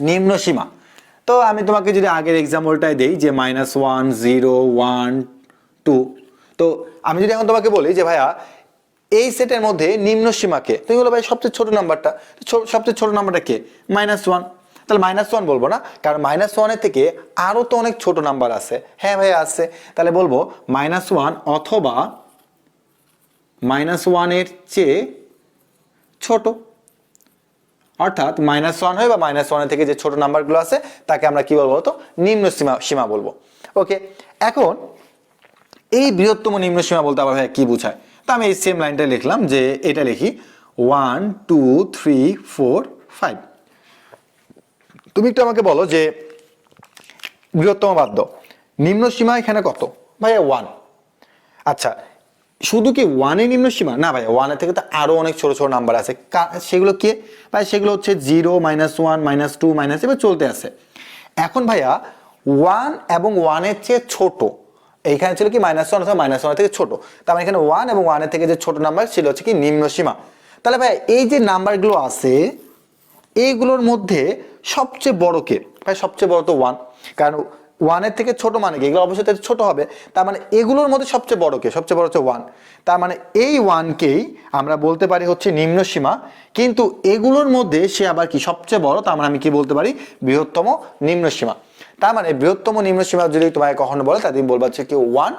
নিম্ন সীমা, তো আমি তোমাকে যদি আগের এক্সাম্পলটাই দেই যে -1 0 1 2, তো আমি যদি এখন তোমাকে বলি যে ভাইয়া এই সেটের মধ্যে নিম্ন সীমাকে, তুমি বলো ভাই সবচেয়ে ছোট নাম্বারটা, সবচেয়ে ছোট নাম্বারটা কে? -1। তাহলে -1 বলবো না, কারণ -1 এর থেকে আরো তো অনেক ছোট নাম্বার আছে। হ্যাঁ ভাইয়া আছে, তাহলে বলবো -1 অথবা -1 এর চেয়ে ছোট। অর্থাৎ -1 হয় বা -1 থেকে যে ছোট নাম্বারগুলো আছে তাকে আমরা কি বলবো? তো নিম্ন সীমা বলবো। ওকে, এখন এই বৃহত্তম নিম্ন সীমা বলতে আবার কি বোঝায়? তো আমি এই সেম লাইনটা লিখলাম যে এটা লিখি 1 2 3 4 5। তুমি একটু আমাকে বলো যে বৃহত্তম বাদ দাও, নিম্ন সীমা এখানে কত? ভাইয়া 1। আচ্ছা, শুধু কি 1 এর নিম্ন সীমা? না ভাই, 1 এর থেকে তো আরো অনেক ছোট ছোট নাম্বার আছে। সেগুলো কি ভাই? সেগুলো হচ্ছে 0 -1 -2 এবার চলতে আছে। এখন ভাইয়া 1 এবং 1 এর চেয়ে ছোট, এইখানে ছিল কি -1 অথবা -1 থেকে ছোট, তার মানে এখানে 1 এবং 1 এর থেকে যে ছোট নাম্বার ছিল হচ্ছে কি নিম্ন সীমা। তাহলে ভাই এই যে নাম্বারগুলো আছে এইগুলোর মধ্যে সবচেয়ে বড় কে? ভাই সবচেয়ে বড় তো 1, কারণ 1 এর থেকে ছোট মানে কি? এগুলো অবশ্যই ছোট হবে, তার মানে এগুলোর মধ্যে সবচেয়ে বড় কে? সবচেয়ে বড় হচ্ছে 1। তার মানে এই 1কেই আমরা বলতে পারি হচ্ছে নিম্ন সীমা, কিন্তু এগুলোর মধ্যে সে আবার কি সবচেয়ে বড়, তার মানে আমি কি বলতে পারি? বৃহত্তম নিম্ন সীমা। তার মানে বৃহত্তম নিম্ন সীমা যদি তোমাকে কখনো বলে তাহলে তুমি বলবা হচ্ছে কি 1।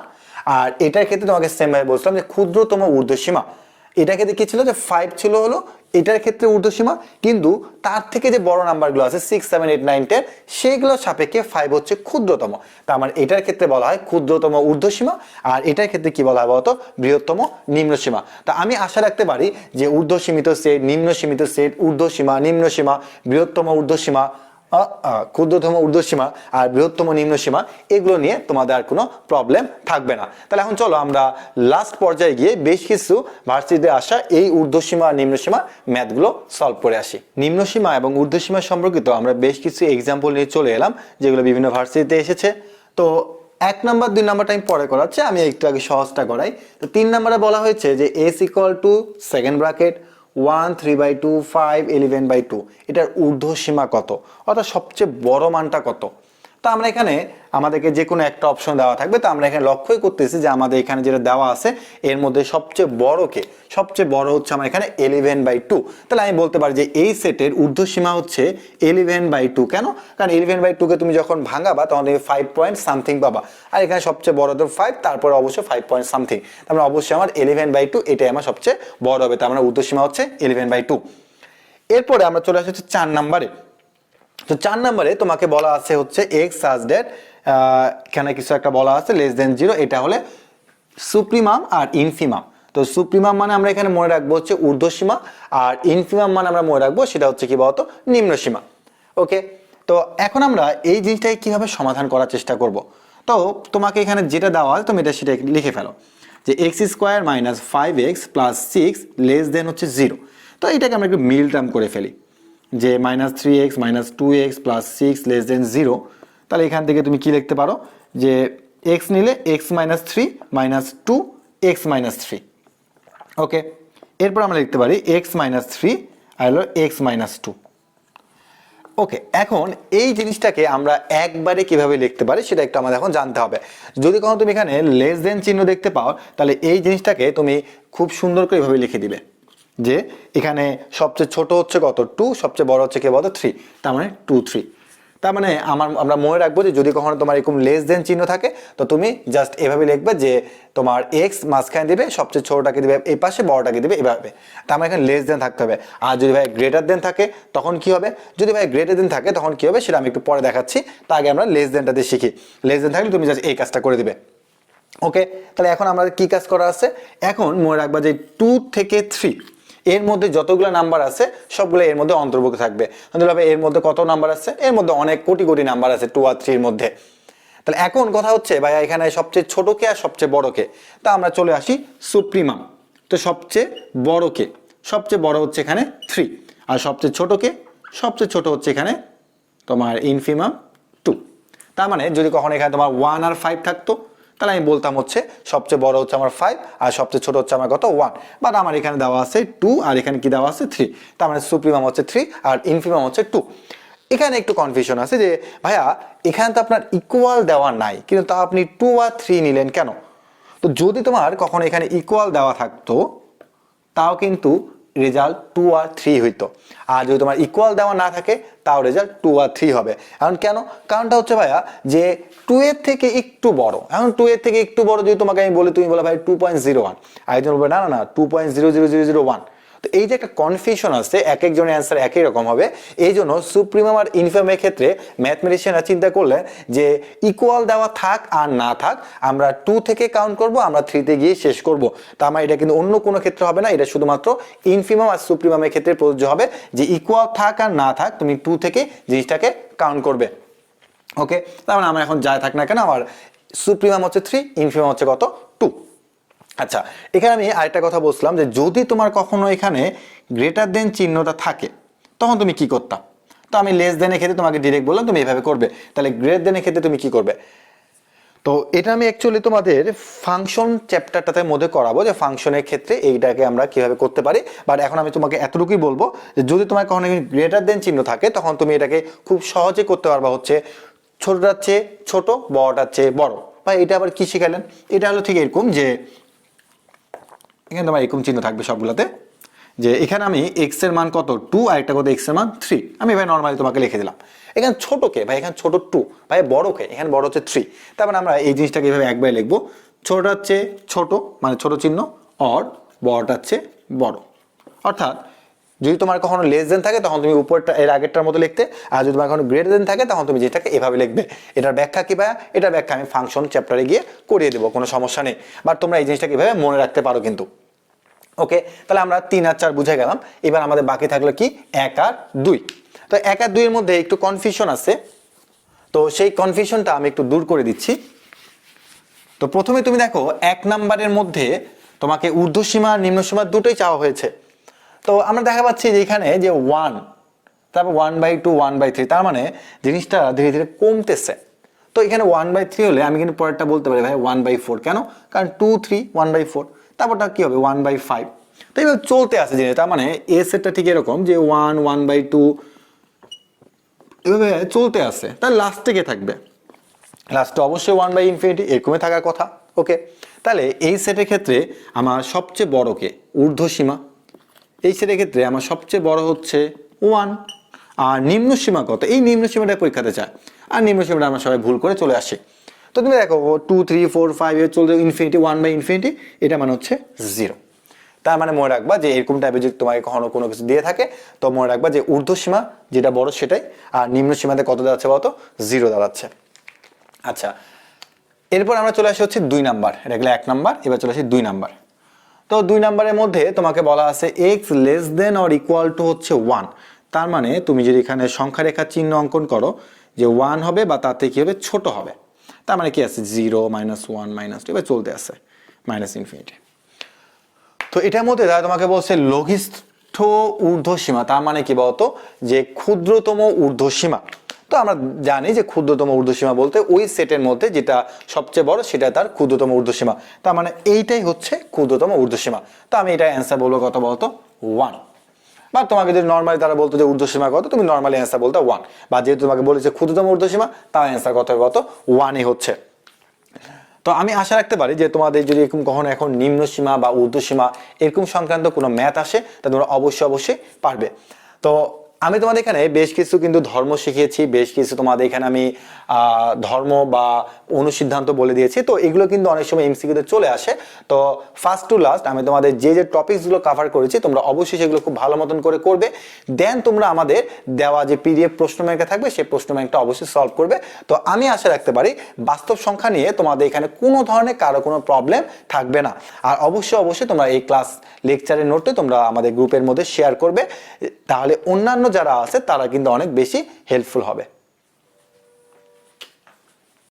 আর এটার ক্ষেত্রে তোমাকে সেম ভাবে বলছিলাম যে ক্ষুদ্রতম ঊর্ধ্বসীমা, এটার ক্ষেত্রে কি ছিল যে 5 ছিল হলো এটার ক্ষেত্রে ঊর্ধ্বসীমা, কিন্তু তার থেকে যে বড় নাম্বারগুলো আছে 6 7 8 9 10 সেগুলোর সাপেক্ষে 5 হচ্ছে ক্ষুদ্রতম। তার মানে এটার ক্ষেত্রে বলা হয় ক্ষুদ্রতম ঊর্ধ্বসীমা, আর এটার ক্ষেত্রে কি বলা হয় বলতো? বৃহত্তম নিম্ন সীমা। তা আমি আশা রাখতে পারি যে ঊর্ধ্বসীমিত সেট, নিম্ন সীমিত সেট, ঊর্ধ্বসীমা, নিম্ন সীমা, বৃহত্তম ঊর্ধ্বসীমা, ক্ষুদ্রতম ঊর্ধ্বসীমা আর বৃহত্তম নিম্নসীমা, এগুলো নিয়ে তোমাদের আর কোনো প্রবলেম থাকবে না। তাহলে এখন চলো আমরা লাস্ট পর্যায়ে গিয়ে বেশ কিছু ভার্সিটিতে আসা এই ঊর্ধ্বসীমা আর নিম্নসীমা ম্যাথগুলো সলভ করে আসি। নিম্নসীমা এবং ঊর্ধ্বসীমা সম্পর্কিত আমরা বেশ কিছু এক্সাম্পল নিয়ে চলে এলাম, যেগুলো বিভিন্ন ভার্সিটিতে এসেছে। তো 1 নাম্বার 2 নাম্বারটা আমি পরে করাচ্ছি, আমি একটু আগে সহজটা করাই। তো 3 নাম্বারে বলা হয়েছে যে s equal to second bracket 1 3/2 5 11/2, এটার ঊর্ধ্বসীমা কত, অর্থাৎ সবচেয়ে বড় মানটা কত। তো আমরা এখানে আমাদেরকে যে কোনো একটা অপশন দেওয়া থাকবে, তো আমরা এখানে লক্ষ্যই করতেছি যে আমাদের এখানে যেটা দেওয়া আছে এর মধ্যে সবচেয়ে বড় কে, সবচেয়ে বড় হচ্ছে আমার এখানে 11/2। তাহলে আমি বলতে পারি যে এই সেটের ঊর্ধ্বসীমা হচ্ছে 11/2। কেন? কারণ 11/2 কে তুমি যখন ভাঙাবা তখন তুমি 5 পয়েন্ট সামথিং পাবা, আর এখানে সবচেয়ে বড় তো 5, তারপরে অবশ্যই 5 পয়েন্ট সামথিং, তার মানে অবশ্যই আমার 11/2 এটাই আমার সবচেয়ে বড় হবে, তার মানে ঊর্ধ্বসীমা হচ্ছে 11/2। এরপরে আমরা চলে আসছি 4 নাম্বারে। তো 4 নম্বরে তোমাকে বলা আছে হচ্ছে এক্স সাজ ড্যাট, এখানে কিছু একটা বলা আছে লেস দেন 0, এটা হলে সুপ্রিমাম আর ইনফিমাম। তো সুপ্রিমাম মানে আমরা এখানে মনে রাখবো হচ্ছে ঊর্ধ্বসীমা, আর ইনফিমাম মানে আমরা মনে রাখবো সেটা হচ্ছে কি বলতো নিম্নসীমা। ওকে, তো এখন আমরা এই জিনিসটাকে কিভাবে সমাধান করার চেষ্টা করব। তো তোমাকে এখানে যেটা দেওয়া আছে তুমি এটা সেটা লিখে ফেলো যে x square minus 5x plus 6 less than হচ্ছে 0। তো এটাকে আমরা একটু মিল টার্ম করে ফেলি যে -3x minus 2x plus 6 less than 0। তাহলে এখান থেকে তুমি কি লিখতে পারো যে x নিলে x minus 3 minus 2 x minus 3। ওকে, এরপর আমরা লিখতে পারি x মাইনাস 3 আর হলো x মাইনাস 2। ওকে, এখন এই জিনিসটাকে আমরা একবারে কিভাবে লিখতে পারি সেটা একটু আমাদের এখন জানতে হবে। যদি কখনো তুমি এখানে লেস দেন চিহ্ন দেখতে পাও, তাহলে এই জিনিসটাকে তুমি খুব সুন্দর করে এভাবে লিখে দিবে যে এখানে সবচেয়ে ছোট হচ্ছে কত 2, সবচেয়ে বড় হচ্ছে কি বলতো 3, তার মানে 2 3। তার মানে আমরা মনে রাখবো যে যদি কখনো তোমার এরকম লেস দেন চিহ্ন থাকে তো তুমি জাস্ট এভাবে লিখবে যে তোমার এক্স মাঝখানে দিবে, সবচেয়ে ছোটটাকে দিবে এই পাশে, বড়টাকে দিবে এভাবে। তার মানে এখানে লেস দেন থাকতে হবে। আর যদি ভাই গ্রেটার দেন থাকে তখন কি হবে, যদি ভাই গ্রেটার দেন থাকে তখন কি হবে সেটা আমি একটু পরে দেখাচ্ছি, তার আগে আমরা লেস দেনটা দিয়ে শিখি। লেস দেন থাকলে তুমি জাস্ট এই কাজটা করে দিবে। ওকে, তাহলে এখন আমাদের কি কাজ করা আছে, এখন মনে রাখবা যে 2 থেকে 3 এর মধ্যে যতগুলো নাম্বার আছে সবগুলো এর মধ্যে অন্তর্ভুক্ত থাকবে। এর মধ্যে কত নাম্বার আছে, এর মধ্যে অনেক কোটি কোটি নাম্বার আছে 2 আর 3 এর মধ্যে। তাহলে এখন কথা হচ্ছে ভাইয়া এখানে সবচেয়ে ছোট কে আর সবচেয়ে বড় কে, তা আমরা চলে আসি সুপ্রিমাম। তো সবচেয়ে বড় কে, সবচেয়ে বড় হচ্ছে এখানে 3, আর সবচেয়ে ছোট কে, সবচেয়ে ছোট হচ্ছে এখানে তোমার ইনফিমাম 2। তার মানে যদি কখনো এখানে তোমার 1 আর 5 থাকতো তাহলে আমি বলতাম হচ্ছে সবচেয়ে বড় হচ্ছে আমার 5 আর সবচেয়ে ছোট হচ্ছে আমার কত 1, বাট আমার এখানে দেওয়া আছে 2 আর এখানে কি দেওয়া আছে 3, তার মানে সুপ্রিমাম হচ্ছে 3 আর ইনফিমাম হচ্ছে 2। এখানে একটু কনফিউশন আছে যে ভাইয়া এখানে তো আপনার ইকুয়াল দেওয়া নাই, কিন্তু তা আপনি 2 আর 3 নিলেন কেন। তো যদি তোমার কখনো এখানে ইকুয়াল দেওয়া থাকতো তাও কিন্তু রেজাল্ট 2 আর 3 হইতো, আর যদি তোমার ইকুয়াল দেওয়া না থাকে তাও রেজাল্ট 2 আর 3 হবে। এখন কেন, কারণটা হচ্ছে ভাইয়া যে 2 এর থেকে একটু বড়, এখন 2 এর থেকে একটু বড় যদি তোমাকে আমি বলি, তুমি বলো ভাই 2.01, আর একজন বলবে না না না 2.00001। তো এই যে একটা কনফিউশন আছে, এক একজনের অ্যান্সার একই রকম হবে। এই জন্য সুপ্রিমাম আর ইনফিমামের ক্ষেত্রে ম্যাথমেটিশিয়ানরা চিন্তা করলেন যে ইকুয়াল দেওয়া থাক আর না থাক আমরা 2 থেকে কাউন্ট করব, আমরা 3 তে গিয়ে শেষ করব। তা আমার এটা কিন্তু অন্য কোনো ক্ষেত্রে হবে না, এটা শুধুমাত্র ইনফিমাম আর সুপ্রিমামের ক্ষেত্রে প্রযোজ্য হবে যে ইকুয়াল থাক আর না থাক তুমি 2 থেকে জিনিসটাকে কাউন্ট করবে। ওকে, তার মানে আমার এখন যাই থাক না কেন আমার সুপ্রিমাম হচ্ছে 3, ইনফিমাম হচ্ছে কত 2। আচ্ছা, এখানে আমি আরেকটা কথা বলছিলাম যে যদি তোমার কখনো এখানে গ্রেটার দেন চিহ্নটা থাকে তখন তুমি কি করতা। তো আমি লেস দেনের ক্ষেত্রে তোমাকে ডিরেক্ট বললাম তুমি এভাবে করবে, তাহলে গ্রেটার দেনের ক্ষেত্রে তুমি কি করবে। তো এটা আমি অ্যাকচুয়ালি তোমাদের ফাংশন চ্যাপ্টারটাতে মধ্যে করাবো যে ফাংশনের ক্ষেত্রে এইটাকে আমরা কিভাবে করতে পারি, বাট এখন আমি তোমাকে এতটুকুই বলবো যে যদি তোমার কখনো গ্রেটার দেন চিহ্ন থাকে তখন তুমি এটাকে খুব সহজে করতে পারবা হচ্ছে ছোটটার চেয়ে ছোট, বড়টার চেয়ে বড়। বা এটা আবার কি শিখালেন, এটা হলো ঠিক এরকম যে এখানে তোমার এরকম চিহ্ন থাকবে সবগুলোতে, যে এখানে আমি এক্স এর মান কত 2 আর একটা কত এক্স এর মান 3, আমি ভাই নর্মালি তোমাকে লিখে দিলাম। এখানে ছোটকে ভাই এখানে ছোট 2, ভাই বড়কে এখানে বড় হচ্ছে 3। তার মানে আমরা এই জিনিসটাকে এইভাবে একবারে লিখবো, ছোটটা হচ্ছে ছোট মানে ছোট চিহ্ন, অর বড়টা হচ্ছে বড়। অর্থাৎ যদি তোমার কখনো লেস দেন থাকে তখন তুমি উপরটা এর আগেরটার মতো লিখতে, আর যদি তোমার কখনো গ্রেটার দেন থাকে তখন তুমি যেটাকে এভাবে লিখবে। এটার ব্যাখ্যা কি ভাইয়া, এটার ব্যাখ্যা আমি ফাংশন চ্যাপ্টারে গিয়ে করিয়ে দেবো, কোনো সমস্যা নেই, বাট তোমরা এই জিনিসটাকে এভাবে মনে রাখতে পারো কিন্তু। ওকে, তাহলে আমরা 3 আর 4 বুঝে গেলাম। এবার আমাদের বাকি থাকলো কি 1 আর 2। তো 1 আর 2 এর মধ্যে একটু কনফিউশন আছে, তো সেই কনফিউশনটা আমি একটু দূর করে দিচ্ছি। তো প্রথমে তুমি দেখো 1 নাম্বারের মধ্যে তোমাকে ঊর্ধ্বসীমা আর নিম্নসীমা দুটোই চাওয়া হয়েছে। তো আমরা দেখা পাচ্ছি যে এখানে যে 1, তারপর 1/2, 1/3, তার মানে জিনিসটা ধীরে ধীরে কমতেছে। তো এখানে 1/3 হলে আমি কিন্তু পরেরটা বলতে পারি ভাই 1/4, কেন? কারণ 2, 3, 1/4, তারপরটা কি হবে 1/5। তো এইভাবে চলতে আছে জিনিস, তার মানে এ সেটটা ঠিক এরকম যে 1, 1/2 এভাবে চলতে আছে, তার লাস্টে কে থাকবে? লাস্টে অবশ্যই 1/∞, এরকমই থাকার কথা। ওকে, তাহলে এই সেটের ক্ষেত্রে আমার সবচেয়ে বড় কে? ঊর্ধ্বসীমা। এই সেটের ক্ষেত্রে আমার সবচেয়ে বড় হচ্ছে 1। আর নিম্ন সীমা কত? এই নিম্ন সীমাটা পরীক্ষাতে চায়, আর নিম্ন সীমাটা আমরা সবাই ভুল করে চলে আসি। তো তুমি দেখো 2, 3, 4, 5 এর চলতে ইনফিনিটি, 1/∞, এটা মানে হচ্ছে 0। তার মানে মনে রাখবা যে এরকম টাইপের যদি তোমাকে কখনো কোনো কিছু দিয়ে থাকে, তো মনে রাখবা যে ঊর্ধ্বসীমা যেটা বড় সেটাই, আর নিম্ন সীমাতে কত দাঁড়াচ্ছে বলতো? 0 দাঁড়াচ্ছে। আচ্ছা, এরপর আমরা চলে আসি হচ্ছে 2 নাম্বার, এটা গেলে 1 নাম্বার, এবার চলে আসি 2 নাম্বার। তো 2 নাম্বারের মধ্যে তোমাকে বলা আছে x less than or equal two হচ্ছে 1। তার মানে তুমি যদি এখানে সংখ্যা রেখার চিহ্ন অঙ্কন করো যে 1 হবে বা তার থেকে কি হবে? ছোট হবে। তার মানে কি আছে? 0, -1, -2, এবার চলতে আছে -∞। তো এটার মধ্যে তারা তোমাকে বলছে লঘিষ্ঠ ঊর্ধ্বসীমা, তার মানে কি বলতো? যে ক্ষুদ্রতম ঊর্ধ্বসীমা। তো আমরা জানি যে ক্ষুদ্রতম ঊর্ধ্বসীমা বলতে ওই সেটের মধ্যে যেটা সবচেয়ে বড় সেটা তার ক্ষুদ্রতম ঊর্ধ্বসীমা। তার মানে এইটাই হচ্ছে ক্ষুদ্রতম ঊর্ধ্বসীমা। তো আমি এটা অ্যান্সার বলবো কত বলতো? 1। বা তোমাকে যদি নর্মালি তারা বলতো যে ঊর্ধ্বসীমা কত, তুমি নর্মালি অ্যান্সার বলতে 1। বা যেহেতু তোমাকে বলেছে ক্ষুদ্রতম ঊর্ধ্বসীমা, তার অ্যান্সার কত হবে? কত? 1ই হচ্ছে। তো আমি আশা রাখতে পারি যে তোমাদের যদি এরকম কখনো এখন নিম্ন সীমা বা ঊর্ধ্বসীমা এরকম সংক্রান্ত কোনো ম্যাথ আসে, তা তোমরা অবশ্যই পারবে। তো আমি তোমাদের এখানে বেশ কিছু কিন্তু ধর্ম শিখিয়েছি, বেশ কিছু তোমাদের এখানে আমি ধর্ম বা অনুসিদ্ধান্ত বলে দিয়েছি। তো এগুলো কিন্তু অনেক সময় এমসিকিউতে চলে আসে। তো ফার্স্ট টু লাস্ট আমি তোমাদের যে টপিকসগুলো কভার করেছি তোমরা অবশ্যই সেগুলো খুব ভালো মতন করে করবে। দেন তোমরা আমাদের দেওয়া যে পিডিএফ প্রশ্ন ব্যাংকটা থাকবে সেই প্রশ্ন ব্যাংকটা অবশ্যই সলভ করবে। তো আমি আশা রাখতে পারি বাস্তব সংখ্যা নিয়ে তোমাদের এখানে কোনো ধরনের কারো কোনো প্রবলেম থাকবে না। আর অবশ্যই তোমরা এই ক্লাস লেকচারের নোটে তোমরা আমাদের গ্রুপের মধ্যে শেয়ার করবে, তাহলে অন্যান্য যারা আছে তারা কিন্তু অনেক বেশি হেল্পফুল হবে।